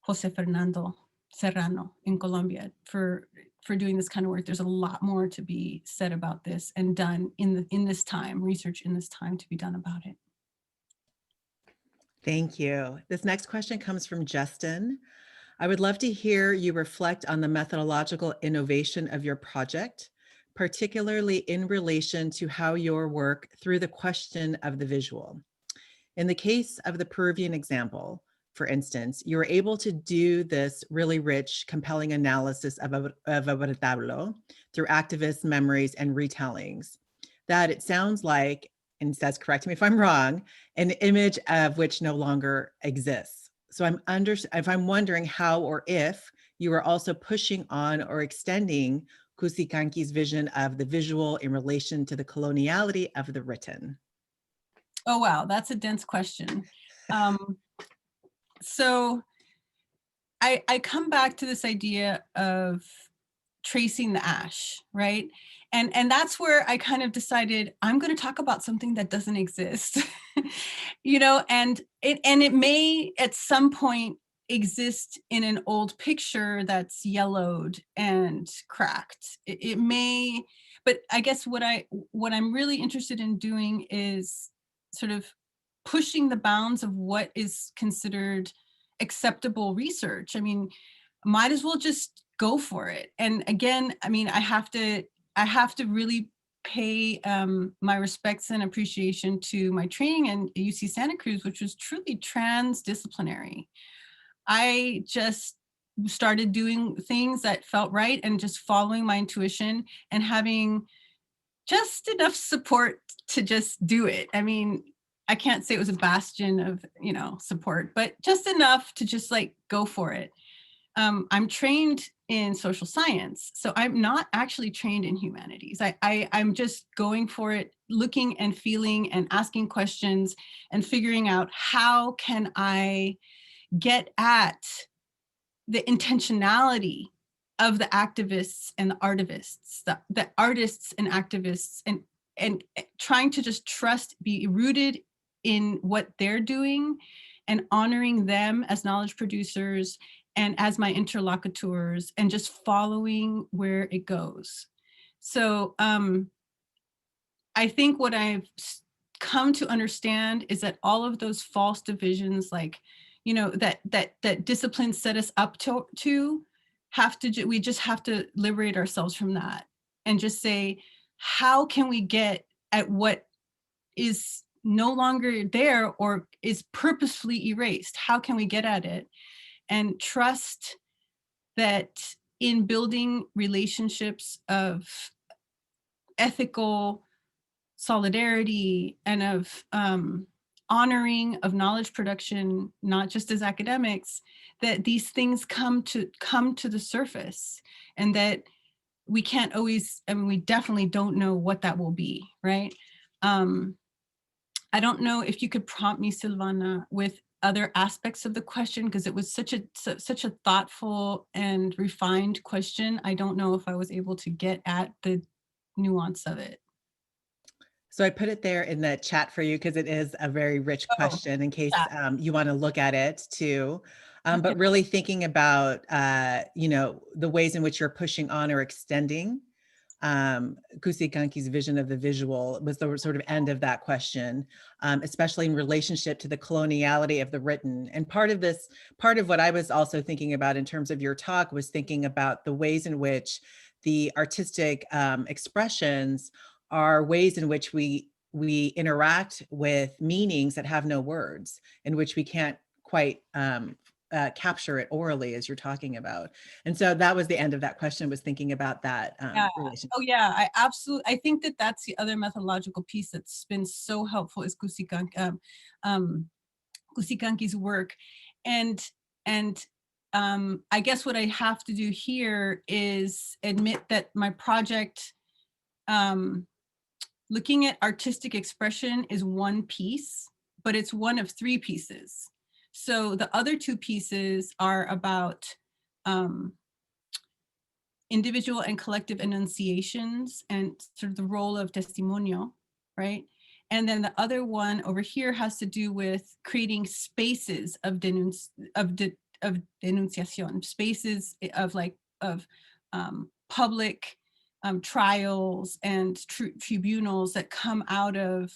Jose Fernando Serrano in Colombia for doing this kind of work. There's a lot more to be said about this and done in this time, research in this time to be done about it.
Thank you. This next question comes from Justin. I would love to hear you reflect on the methodological innovation of your project, particularly in relation to how your work through the question of the visual. In the case of the Peruvian example, for instance, you were able to do this really rich, compelling analysis of a retablo through activist memories and retellings that it sounds like, and says, correct me if I'm wrong, an image of which no longer exists. So I'm wondering how or if you are also pushing on or extending Cusicanqui's vision of the visual in relation to the coloniality of the written.
Oh, wow, that's a dense question. So I come back to this idea of tracing the ash, right? And that's where I kind of decided I'm going to talk about something that doesn't exist, and it may at some point exist in an old picture that's yellowed and cracked. It may, but I guess what I'm really interested in doing is sort of pushing the bounds of what is considered acceptable research. I mean, might as well just go for it. And again, I mean, I have to really pay my respects and appreciation to my training in UC Santa Cruz, which was truly transdisciplinary. I just started doing things that felt right and just following my intuition and having just enough support to just do it. I mean, I can't say it was a bastion of, support, but just enough to just like go for it. I'm trained in social science, so I'm not actually trained in humanities. I'm just going for it, looking and feeling and asking questions and figuring out how can I get at the intentionality of the activists and the artivists, the artists and activists, and trying to just be rooted in what they're doing and honoring them as knowledge producers and as my interlocutors and just following where it goes. So I think what I've come to understand is that all of those false divisions, like, that disciplines set us up to we just have to liberate ourselves from that and just say, how can we get at what is no longer there or is purposefully erased? How can we get at it? And trust that in building relationships of ethical solidarity and of honoring of knowledge production, not just as academics, that these things come to the surface, and that we can't always, we definitely don't know what that will be, right? I don't know if you could prompt me, Silvana, with other aspects of the question, because it was such a thoughtful and refined question. I don't know if I was able to get at the nuance of it.
So I put it there in the chat for you because it is a very rich question in case you want to look at it too. But really thinking about, the ways in which you're pushing on or extending Kusikanki's vision of the visual was the sort of end of that question, especially in relationship to the coloniality of the written. And part of what I was also thinking about in terms of your talk was thinking about the ways in which the artistic expressions are ways in which we interact with meanings that have no words, in which we can't quite capture it orally, as you're talking about. And so that was the end of that question, was thinking about that relationship.
Oh yeah, I think that that's the other methodological piece that's been so helpful is Kusikanki's work. And I guess what I have to do here is admit that my project, looking at artistic expression, is one piece, but it's one of three pieces. So the other two pieces are about individual and collective enunciations and sort of the role of testimonio, right? And then the other one over here has to do with creating spaces of denunciation, spaces of public trials and tribunals that come out of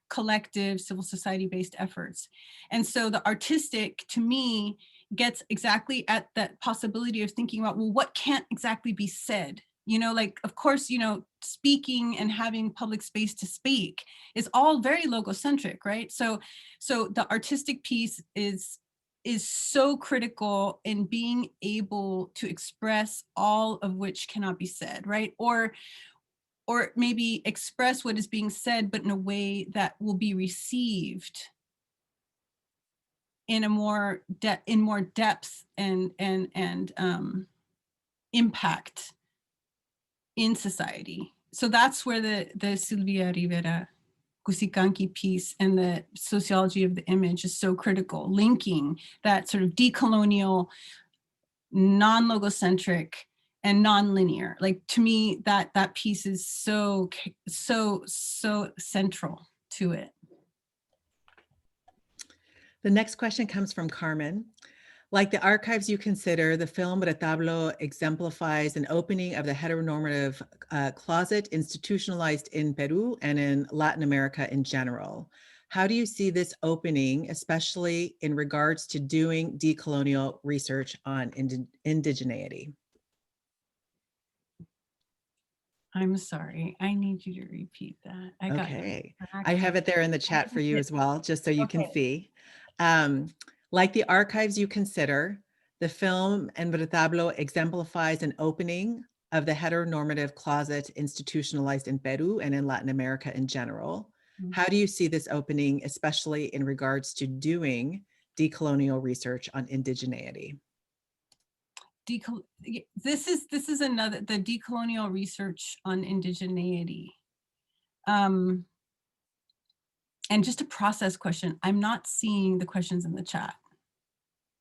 collective civil society-based efforts. And so the artistic, to me, gets exactly at that possibility of thinking about, well, what can't exactly be said? Like, of course, speaking and having public space to speak is all very logocentric, right? So the artistic piece is so critical in being able to express all of which cannot be said, right? Or maybe express what is being said, but in a way that will be received in a more depth and impact in society. So that's where the Silvia Rivera Kusikanki piece and the sociology of the image is so critical, linking that sort of decolonial, non-logocentric, and non-linear. Like, to me, that piece is so central to it.
The next question comes from Carmen. Like the archives you consider, the film Retablo exemplifies an opening of the heteronormative closet institutionalized in Peru and in Latin America in general. How do you see this opening, especially in regards to doing decolonial research on indigeneity?
I'm sorry, I need you to repeat that.
I have it there in the chat for you as well, just so you can see. Like the archives you consider, the film En Retablo exemplifies an opening of the heteronormative closet institutionalized in Peru and in Latin America in general. Mm-hmm. How do you see this opening, especially in regards to doing decolonial research on indigeneity?
This is another, the decolonial research on indigeneity. And just a process question, I'm not seeing the questions in the chat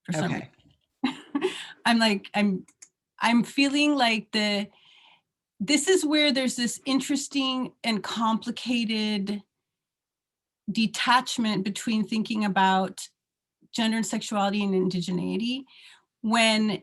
for some reason. I'm feeling like this is where there's this interesting and complicated detachment between thinking about gender and sexuality and indigeneity, when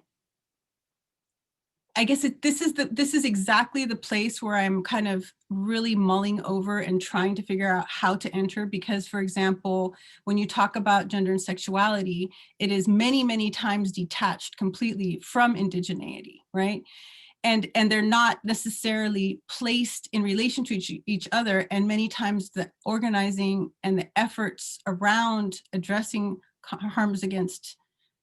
I guess this is exactly the place where I'm kind of really mulling over and trying to figure out how to enter. Because, for example, when you talk about gender and sexuality, it is many, many times detached completely from indigeneity, right? And they're not necessarily placed in relation to each other. And many times the organizing and the efforts around addressing harms against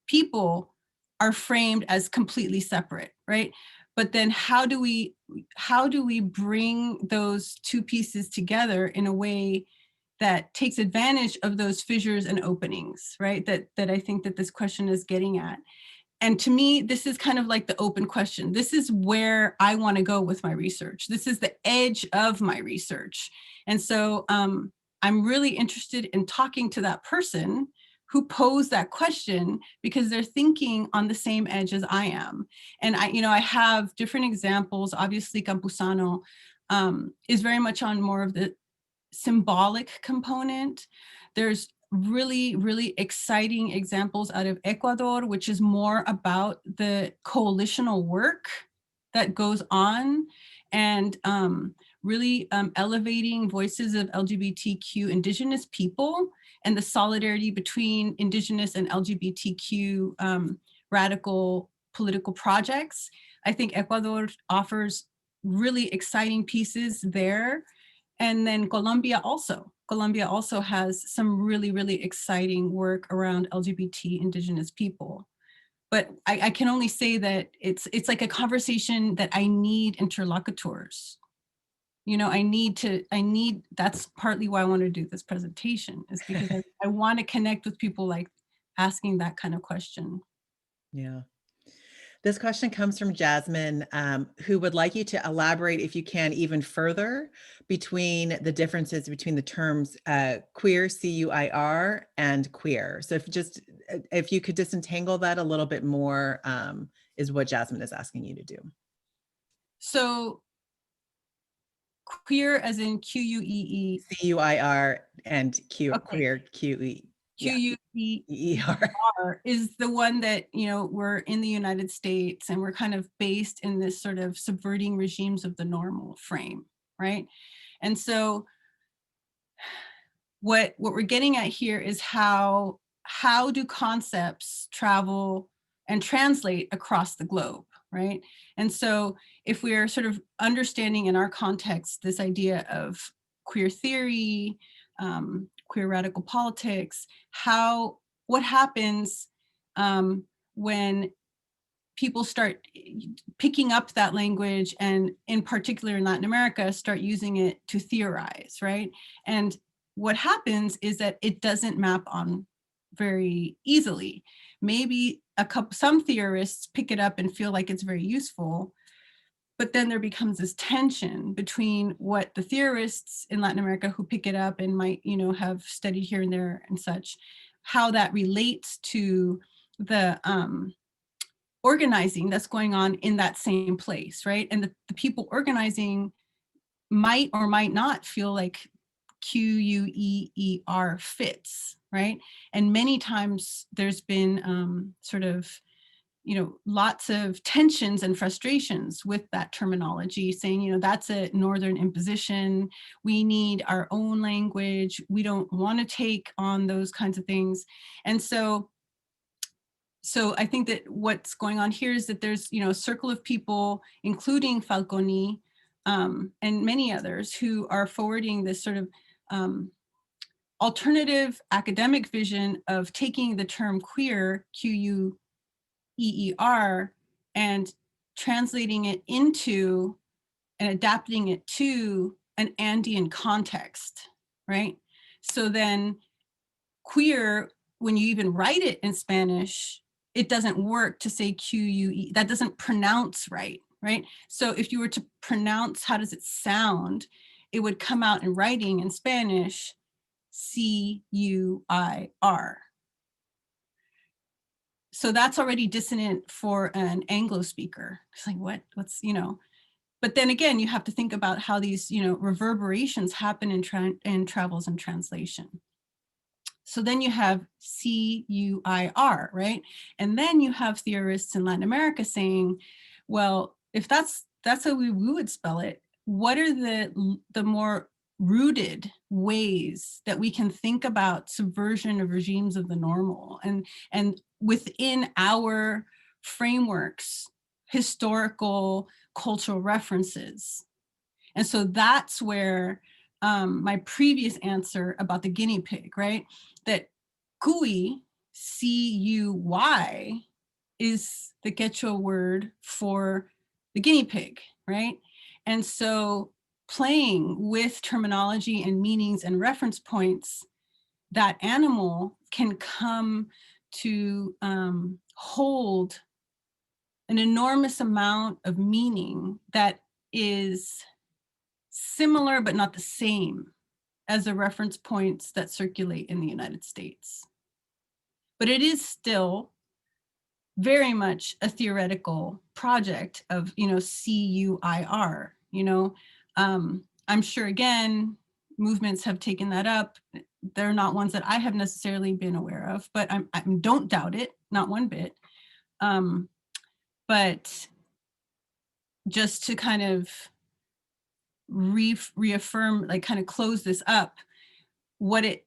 people are framed as completely separate, right? But then how do we bring those two pieces together in a way that takes advantage of those fissures and openings, right? That I think that this question is getting at. And to me, this is kind of like the open question. This is where I want to go with my research. This is the edge of my research. And so I'm really interested in talking to that person who pose that question because they're thinking on the same edge as I am. And I have different examples. Obviously, Campuzano is very much on more of the symbolic component. There's really, really exciting examples out of Ecuador, which is more about the coalitional work that goes on and really elevating voices of LGBTQ indigenous people and the solidarity between indigenous and LGBTQ radical political projects. I think Ecuador offers really exciting pieces there. And then Colombia also has some really, really exciting work around LGBT indigenous people. But I can only say that it's like a conversation that I need interlocutors. That's partly why I want to do this presentation, is because I want to connect with people like asking that kind of question.
Yeah. This question comes from Jasmine, who would like you to elaborate, if you can, even further between the differences between the terms queer, C-U-I-R, and queer. So if you could disentangle that a little bit more, is what Jasmine is asking you to do.
So queer as in Q-U-E-E.
C-U-I-R and Q,
Okay.
queer, Q-E.
Q-U-E-R is the one that, we're in the United States and we're kind of based in this sort of subverting regimes of the normal frame, right? And so what we're getting at here is how do concepts travel and translate across the globe, right? And so if we're sort of understanding in our context this idea of queer theory, queer radical politics, what happens when people start picking up that language, and in particular in Latin America, start using it to theorize, right? And what happens is that it doesn't map on very easily. Maybe some theorists pick it up and feel like it's very useful, but then there becomes this tension between what the theorists in Latin America who pick it up and might, have studied here and there and such, how that relates to the organizing that's going on in that same place, right? And the people organizing might or might not feel like Q-U-E-E-R fits, right? And many times there's been sort of, lots of tensions and frustrations with that terminology, saying, that's a Northern imposition. We need our own language. We don't want to take on those kinds of things. And so I think that what's going on here is that there's, a circle of people, including Falconi and many others, who are forwarding this sort of alternative academic vision of taking the term queer, Q-U-E-E-R, and translating it into and adapting it to an Andean context, right? So then queer, when you even write it in Spanish, it doesn't work to say Q-U-E, that doesn't pronounce right? So if you were to pronounce, how does it sound? It would come out in writing in Spanish, C-U-I-R. So that's already dissonant for an Anglo speaker. It's like, what's, but then again, you have to think about how these, reverberations happen in travels and translation. So then you have C-U-I-R, right? And then you have theorists in Latin America saying, well, if that's how we would spell it, what are the more rooted ways that we can think about subversion of regimes of the normal and within our frameworks, historical, cultural references? And so that's where my previous answer about the guinea pig, right? That cuy, C-U-Y, is the Quechua word for the guinea pig, right? And so playing with terminology and meanings and reference points, that animal can come to hold an enormous amount of meaning that is similar but not the same as the reference points that circulate in the United States. but it is still very much a theoretical project of, CUIR, I'm sure, again, movements have taken that up. They're not ones that I have necessarily been aware of, but I don't doubt it, not one bit. But just to kind of reaffirm, like kind of close this up, what it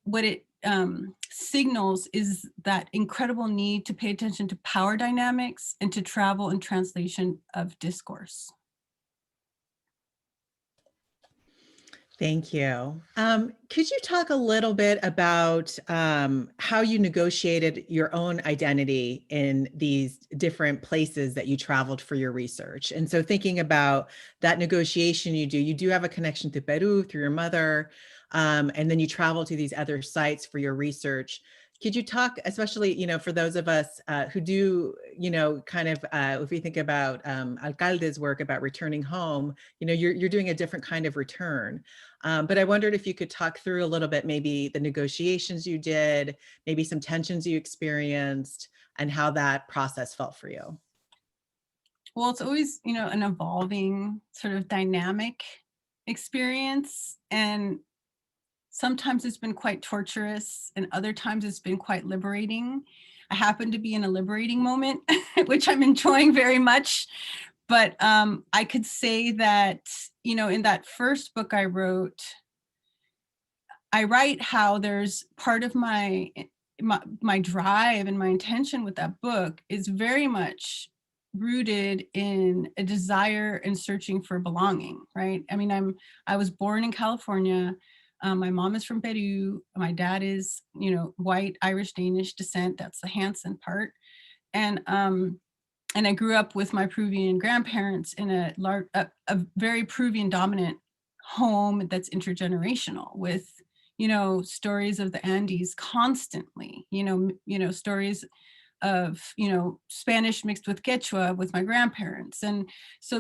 signals is that incredible need to pay attention to power dynamics and to travel and translation of discourse.
Thank you. Could you talk a little bit about how you negotiated your own identity in these different places that you traveled for your research? And so thinking about that negotiation you do have a connection to Peru through your mother, and then you travel to these other sites for your research. Could you talk, especially, for those of us who do, kind of, if we think about Alcalde's work about returning home, you're doing a different kind of return. But I wondered if you could talk through a little bit, maybe the negotiations you did, maybe some tensions you experienced, and how that process felt for you.
Well, it's always, an evolving sort of dynamic experience. And sometimes it's been quite torturous, and other times it's been quite liberating. I happen to be in a liberating moment, which I'm enjoying very much. But I could say that, in that first book I wrote, I write how there's part of my drive and my intention with that book is very much rooted in a desire and searching for belonging, right? I mean, I was born in California. My mom is from Peru. My dad is, white, Irish, Danish descent. That's the Hansen part. And I grew up with my Peruvian grandparents in a very Peruvian dominant home that's intergenerational with, stories of the Andes constantly, stories of, Spanish mixed with Quechua with my grandparents. And so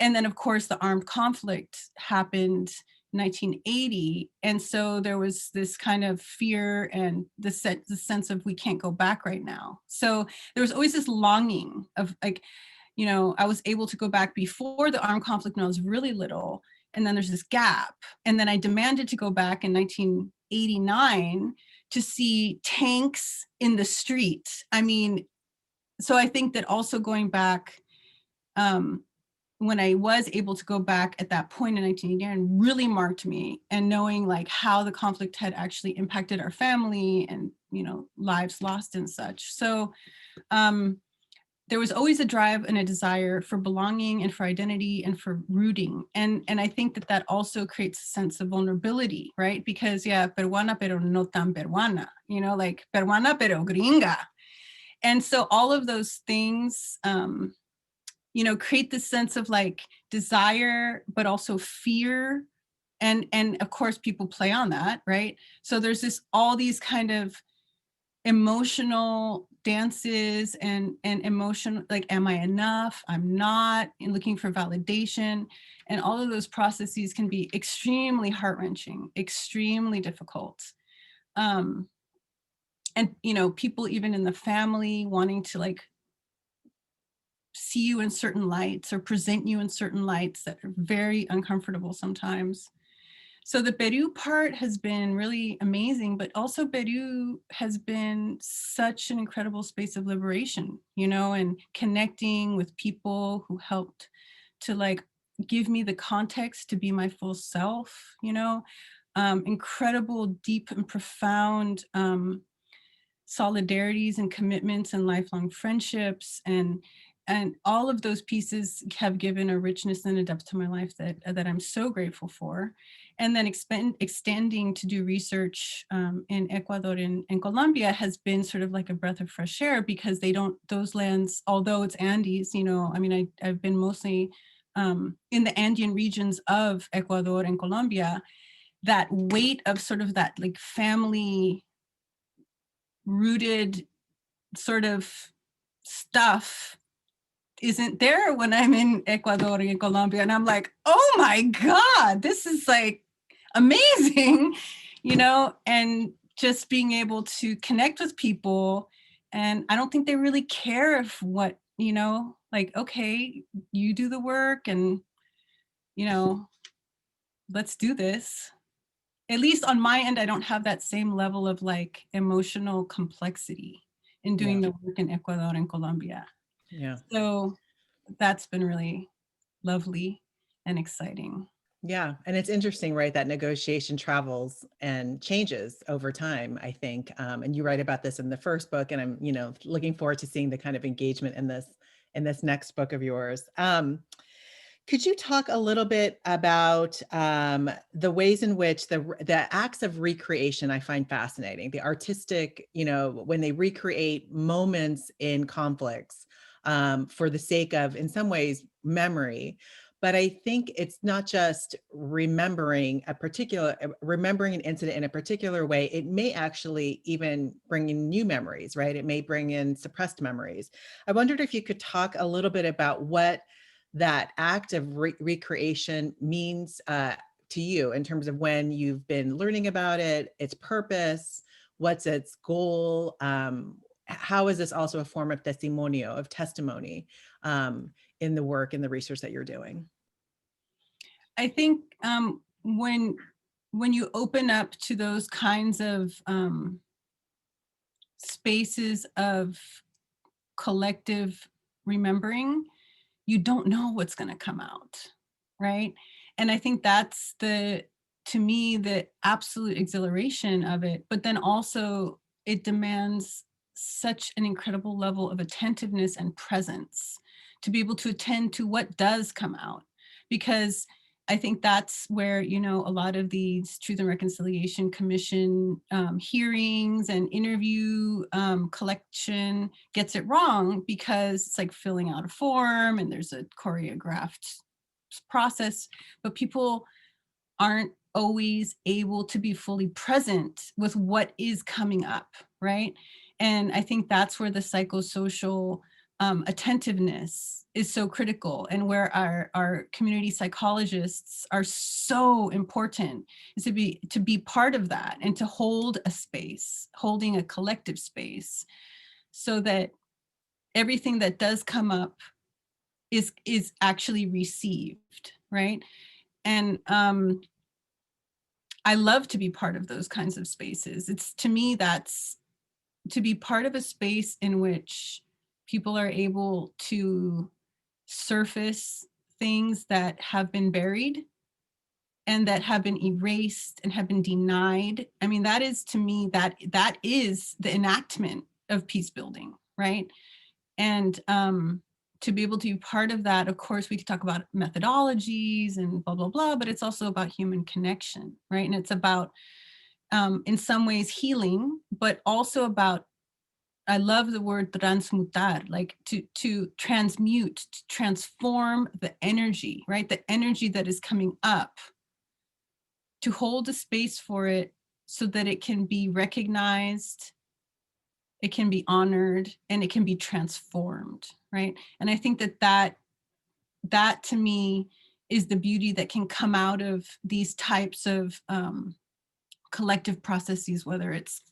and then of course the armed conflict happened 1980. And so there was this kind of fear and the sense of we can't go back right now. So there was always this longing of like, I was able to go back before the armed conflict when I was really little. And then there's this gap. And then I demanded to go back in 1989 to see tanks in the street. I mean, so I think that also going back, when I was able to go back at that point in 1989 really marked me, and knowing like how the conflict had actually impacted our family and, lives lost and such. So there was always a drive and a desire for belonging and for identity and for rooting. And I think that also creates a sense of vulnerability, right? Because peruana pero no tan peruana, like peruana pero gringa. And so all of those things, create this sense of like desire, but also fear. And of course people play on that, right? So there's all these kind of emotional dances and emotion, like, am I enough? I'm not, and looking for validation. And all of those processes can be extremely heart-wrenching, extremely difficult. And, people even in the family wanting to like see you in certain lights or present you in certain lights that are very uncomfortable sometimes. So the Peru part has been really amazing, but also Peru has been such an incredible space of liberation, and connecting with people who helped to like give me the context to be my full self, incredible, deep and profound solidarities and commitments and lifelong friendships, and all of those pieces have given a richness and a depth to my life that I'm so grateful for. And then extending to do research in Ecuador and Colombia has been sort of like a breath of fresh air, because those lands, although it's Andes, I've been mostly in the Andean regions of Ecuador and Colombia. That weight of sort of that like family rooted sort of stuff isn't there when I'm in Ecuador and Colombia. And I'm like, oh my God, this is like amazing, and just being able to connect with people And I don't think they really care if what, like, okay, you do the work and, let's do this. At least on my end, I don't have that same level of like emotional complexity in doing the work in Ecuador and Colombia.
Yeah.
So that's been really lovely and exciting.
Yeah. And it's interesting, right? That negotiation travels and changes over time, I think. And you write about this in the first book, and I'm, looking forward to seeing the kind of engagement in this next book of yours. Could you talk a little bit about the ways in which the acts of recreation I find fascinating, the artistic, when they recreate moments in conflicts for the sake of, in some ways, memory. But I think it's not just remembering an incident in a particular way. It may actually even bring in new memories, right? It may bring in suppressed memories. I wondered if you could talk a little bit about what that act of recreation means to you in terms of when you've been learning about it, its purpose, what's its goal, how is this also a form of testimonio, of testimony in the work and the research that you're doing?
I think when you open up to those kinds of spaces of collective remembering, you don't know what's going to come out, right? And I think that's to me, the absolute exhilaration of it. But then also it demands such an incredible level of attentiveness and presence to be able to attend to what does come out. Because I think that's where, a lot of these Truth and Reconciliation Commission hearings and interview collection gets it wrong, because it's like filling out a form and there's a choreographed process, but people aren't always able to be fully present with what is coming up, right? And I think that's where the psychosocial attentiveness is so critical, and where our community psychologists are so important, is to be part of that and to hold a space, holding a collective space, so that everything that does come up is actually received, right? And I love to be part of those kinds of spaces. It's, to me, that's to be part of a space in which people are able to surface things that have been buried and that have been erased and have been denied. I mean, that is, to me, that is the enactment of peace building, right? And to be able to be part of that, of course, we could talk about methodologies and blah, blah, blah, but it's also about human connection, right? And it's about, in some ways, healing, but also about, I love the word transmutar, like to transmute, to transform the energy, right? The energy that is coming up, to hold a space for it so that it can be recognized, it can be honored, and it can be transformed, right? And I think that to me is the beauty that can come out of these types of collective processes, whether it's,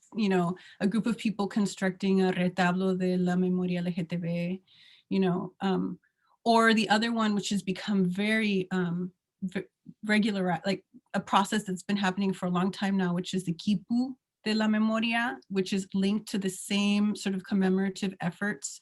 a group of people constructing a retablo de la memoria LGTB, or the other one, which has become very regular, like a process that's been happening for a long time now, which is the quipu de la memoria, which is linked to the same sort of commemorative efforts,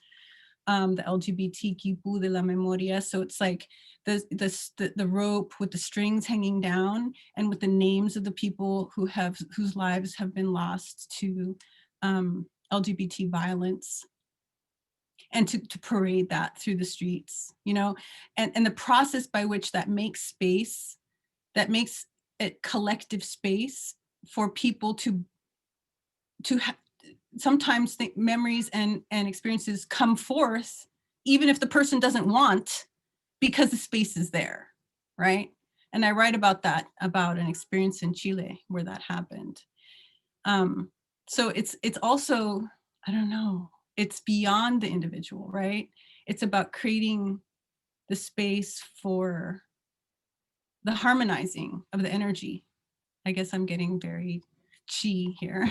the LGBT quipu de la memoria. So it's like the rope with the strings hanging down, and with the names of the people whose lives have been lost to LGBT violence, and to parade that through the streets, and the process by which that makes space, that makes it collective space for people to sometimes memories and experiences come forth, even if the person doesn't want, because the space is there, right? And I write about that, about an experience in Chile where that happened. So it's also, I don't know, it's beyond the individual, right? It's about creating the space for the harmonizing of the energy. I guess I'm getting very chi here.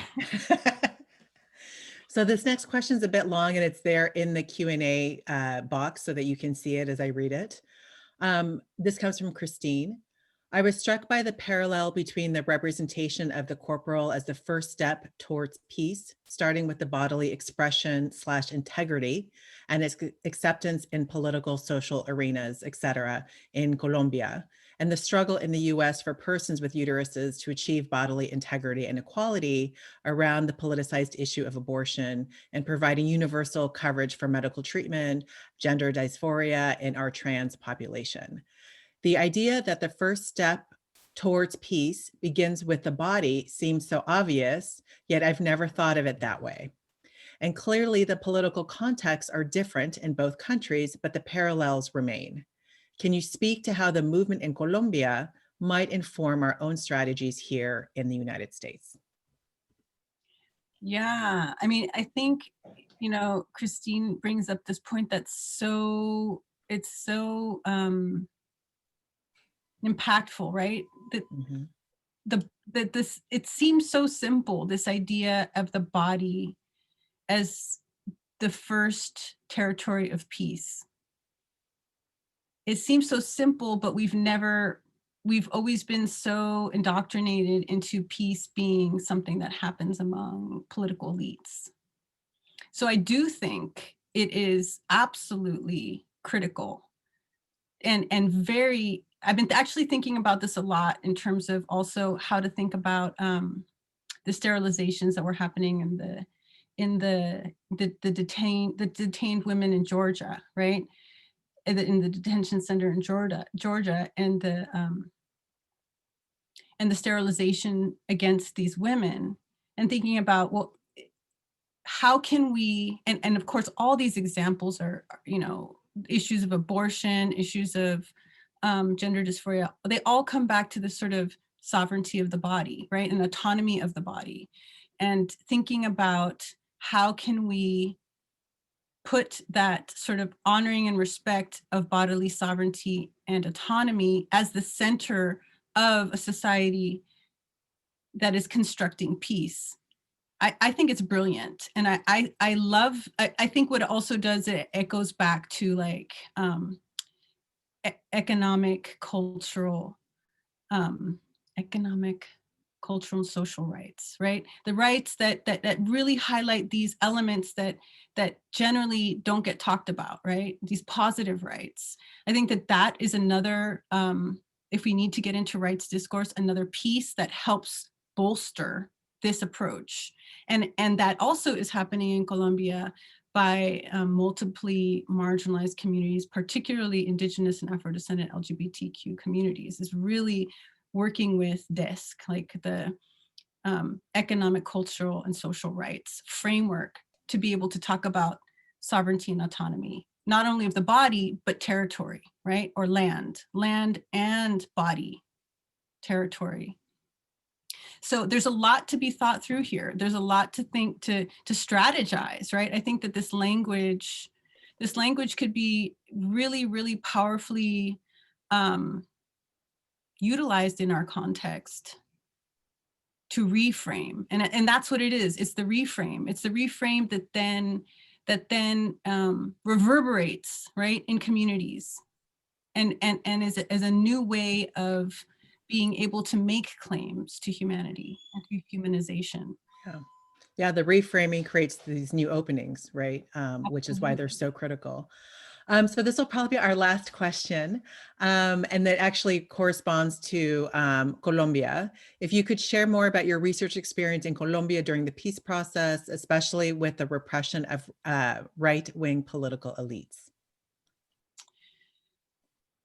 So this next question is a bit long, and it's there in the Q&A box so that you can see it as I read it. This comes from Christine. I was struck by the parallel between the representation of the corporal as the first step towards peace, starting with the bodily expression / integrity and its acceptance in political, social arenas, etc., in Colombia, and the struggle in the US for persons with uteruses to achieve bodily integrity and equality around the politicized issue of abortion and providing universal coverage for medical treatment, gender dysphoria in our trans population. The idea that the first step towards peace begins with the body seems so obvious, yet I've never thought of it that way. And clearly the political contexts are different in both countries, but the parallels remain. Can you speak to how the movement in Colombia might inform our own strategies here in the United States?
Yeah, I mean, I think, Christine brings up this point that's so impactful, right?
Mhm.
That this, it seems so simple, this idea of the body as the first territory of peace. It seems so simple, but we've always been so indoctrinated into peace being something that happens among political elites. So I do think it is absolutely critical and very, I've been actually thinking about this a lot in terms of also how to think about the sterilizations that were happening in the detained women in Georgia, right? In the detention center in Georgia, and the sterilization against these women, and thinking about, well, how can we, and of course, all these examples are, issues of abortion, issues of gender dysphoria, they all come back to this sort of sovereignty of the body, right? And autonomy of the body. And thinking about how can we put that sort of honoring and respect of bodily sovereignty and autonomy as the center of a society that is constructing peace. I think it's brilliant. And I love, I think what it also does, it echoes back to like economic, cultural and social rights, right? The rights that really highlight these elements that generally don't get talked about, right? These positive rights. I think that is another, if we need to get into rights discourse, another piece that helps bolster this approach. And that also is happening in Colombia by multiply marginalized communities, particularly Indigenous and Afro-descendant LGBTQ communities, is really working with DISC, like the economic, cultural, and social rights framework, to be able to talk about sovereignty and autonomy, not only of the body, but territory, right? Or land and body, territory. So there's a lot to be thought through here. There's a lot to think, to strategize, right? I think that this language could be really, really powerfully utilized in our context to reframe. And that's what it is. It's the reframe. It's the reframe that then reverberates, right, in communities, and as a new way of being able to make claims to humanity and to humanization.
Yeah, the reframing creates these new openings, right? Which is why they're so critical. So this will probably be our last question, and that actually corresponds to Colombia. If you could share more about your research experience in Colombia during the peace process, especially with the repression of right-wing political elites.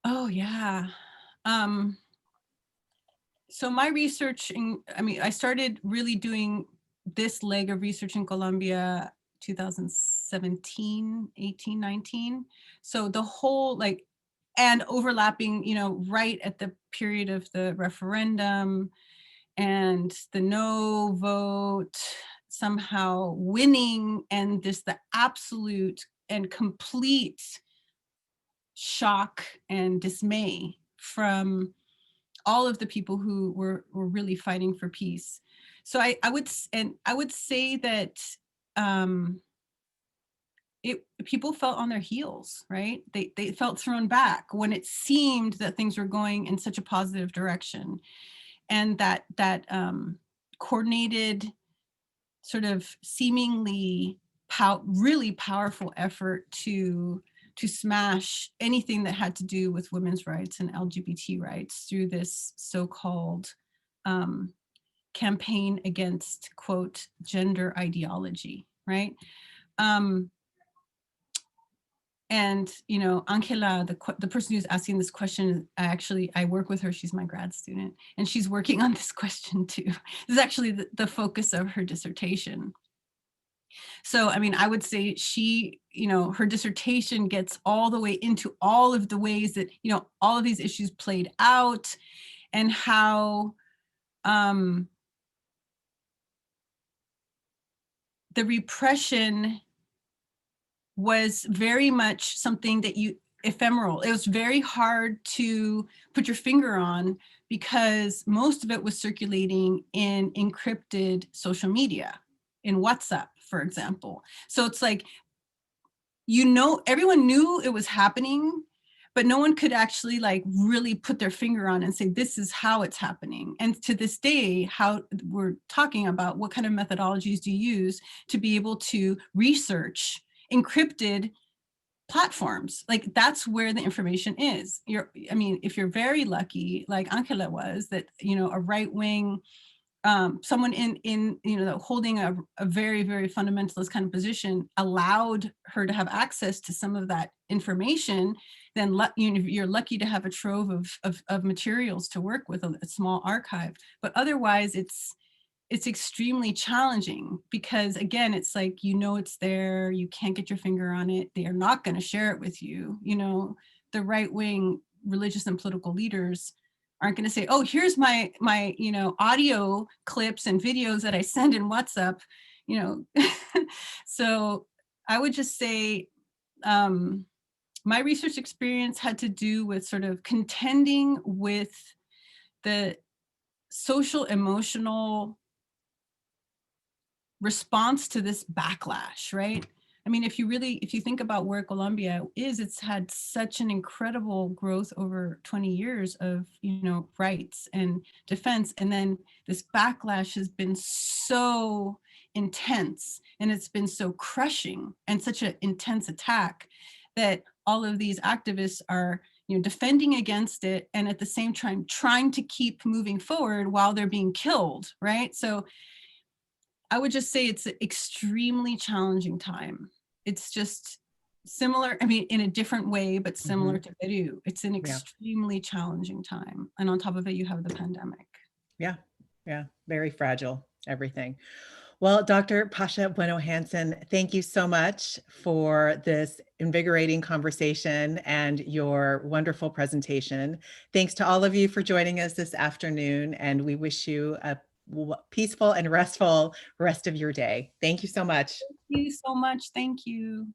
Oh, yeah. So my research, I started really doing this leg of research in Colombia 2017, 18, 19. So the whole and overlapping, right at the period of the referendum and the no vote somehow winning, and the absolute and complete shock and dismay from all of the people who were really fighting for peace. So I would say that people felt on their heels, right? They felt thrown back when it seemed that things were going in such a positive direction. And that coordinated, sort of seemingly really powerful effort to smash anything that had to do with women's rights and LGBT rights through this so-called campaign against, quote, gender ideology, right? And, you know, Angela, the person who's asking this question, I work with her. She's my grad student, and she's working on this question too. This is actually the focus of her dissertation. So, I mean, I would say she, you know, her dissertation gets all the way into all of the ways that, you know, all of these issues played out, and how the repression was very much something that ephemeral. It was very hard to put your finger on because most of it was circulating in encrypted social media, in WhatsApp, for example. So it's like, you know, everyone knew it was happening, but no one could actually like really put their finger on and say, this is how it's happening. And to this day, how we're talking about what kind of methodologies do you use to be able to research encrypted platforms. Like, that's where the information is. I mean, if you're very lucky, like Angela was, that, you know, a right-wing, someone in you know, holding a very, very fundamentalist kind of position allowed her to have access to some of that information, then you know, you're lucky to have a trove of materials to work with, a small archive. But otherwise, it's extremely challenging because, again, it's like, you know, it's there, you can't get your finger on it, they are not going to share it with you. You know, the right-wing religious and political leaders aren't going to say, oh, here's my you know, audio clips and videos that I send in WhatsApp, you know. So I would just say my research experience had to do with sort of contending with the social emotional response to this backlash, right? I mean, if you think about where Colombia is, it's had such an incredible growth over 20 years of, you know, rights and defense. And then this backlash has been so intense, and it's been so crushing and such an intense attack that all of these activists are, you know, defending against it, and at the same time trying to keep moving forward while they're being killed, right? So I would just say it's an extremely challenging time. It's just similar, I mean, in a different way, but similar to Peru. It's an extremely challenging time. And on top of it, you have the pandemic.
Yeah, yeah, very fragile, everything. Well, Dr. Pascha Bueno-Hansen, thank you so much for this invigorating conversation and your wonderful presentation. Thanks to all of you for joining us this afternoon, and we wish you a peaceful and restful rest of your day. Thank you so much.
Thank you so much. Thank you.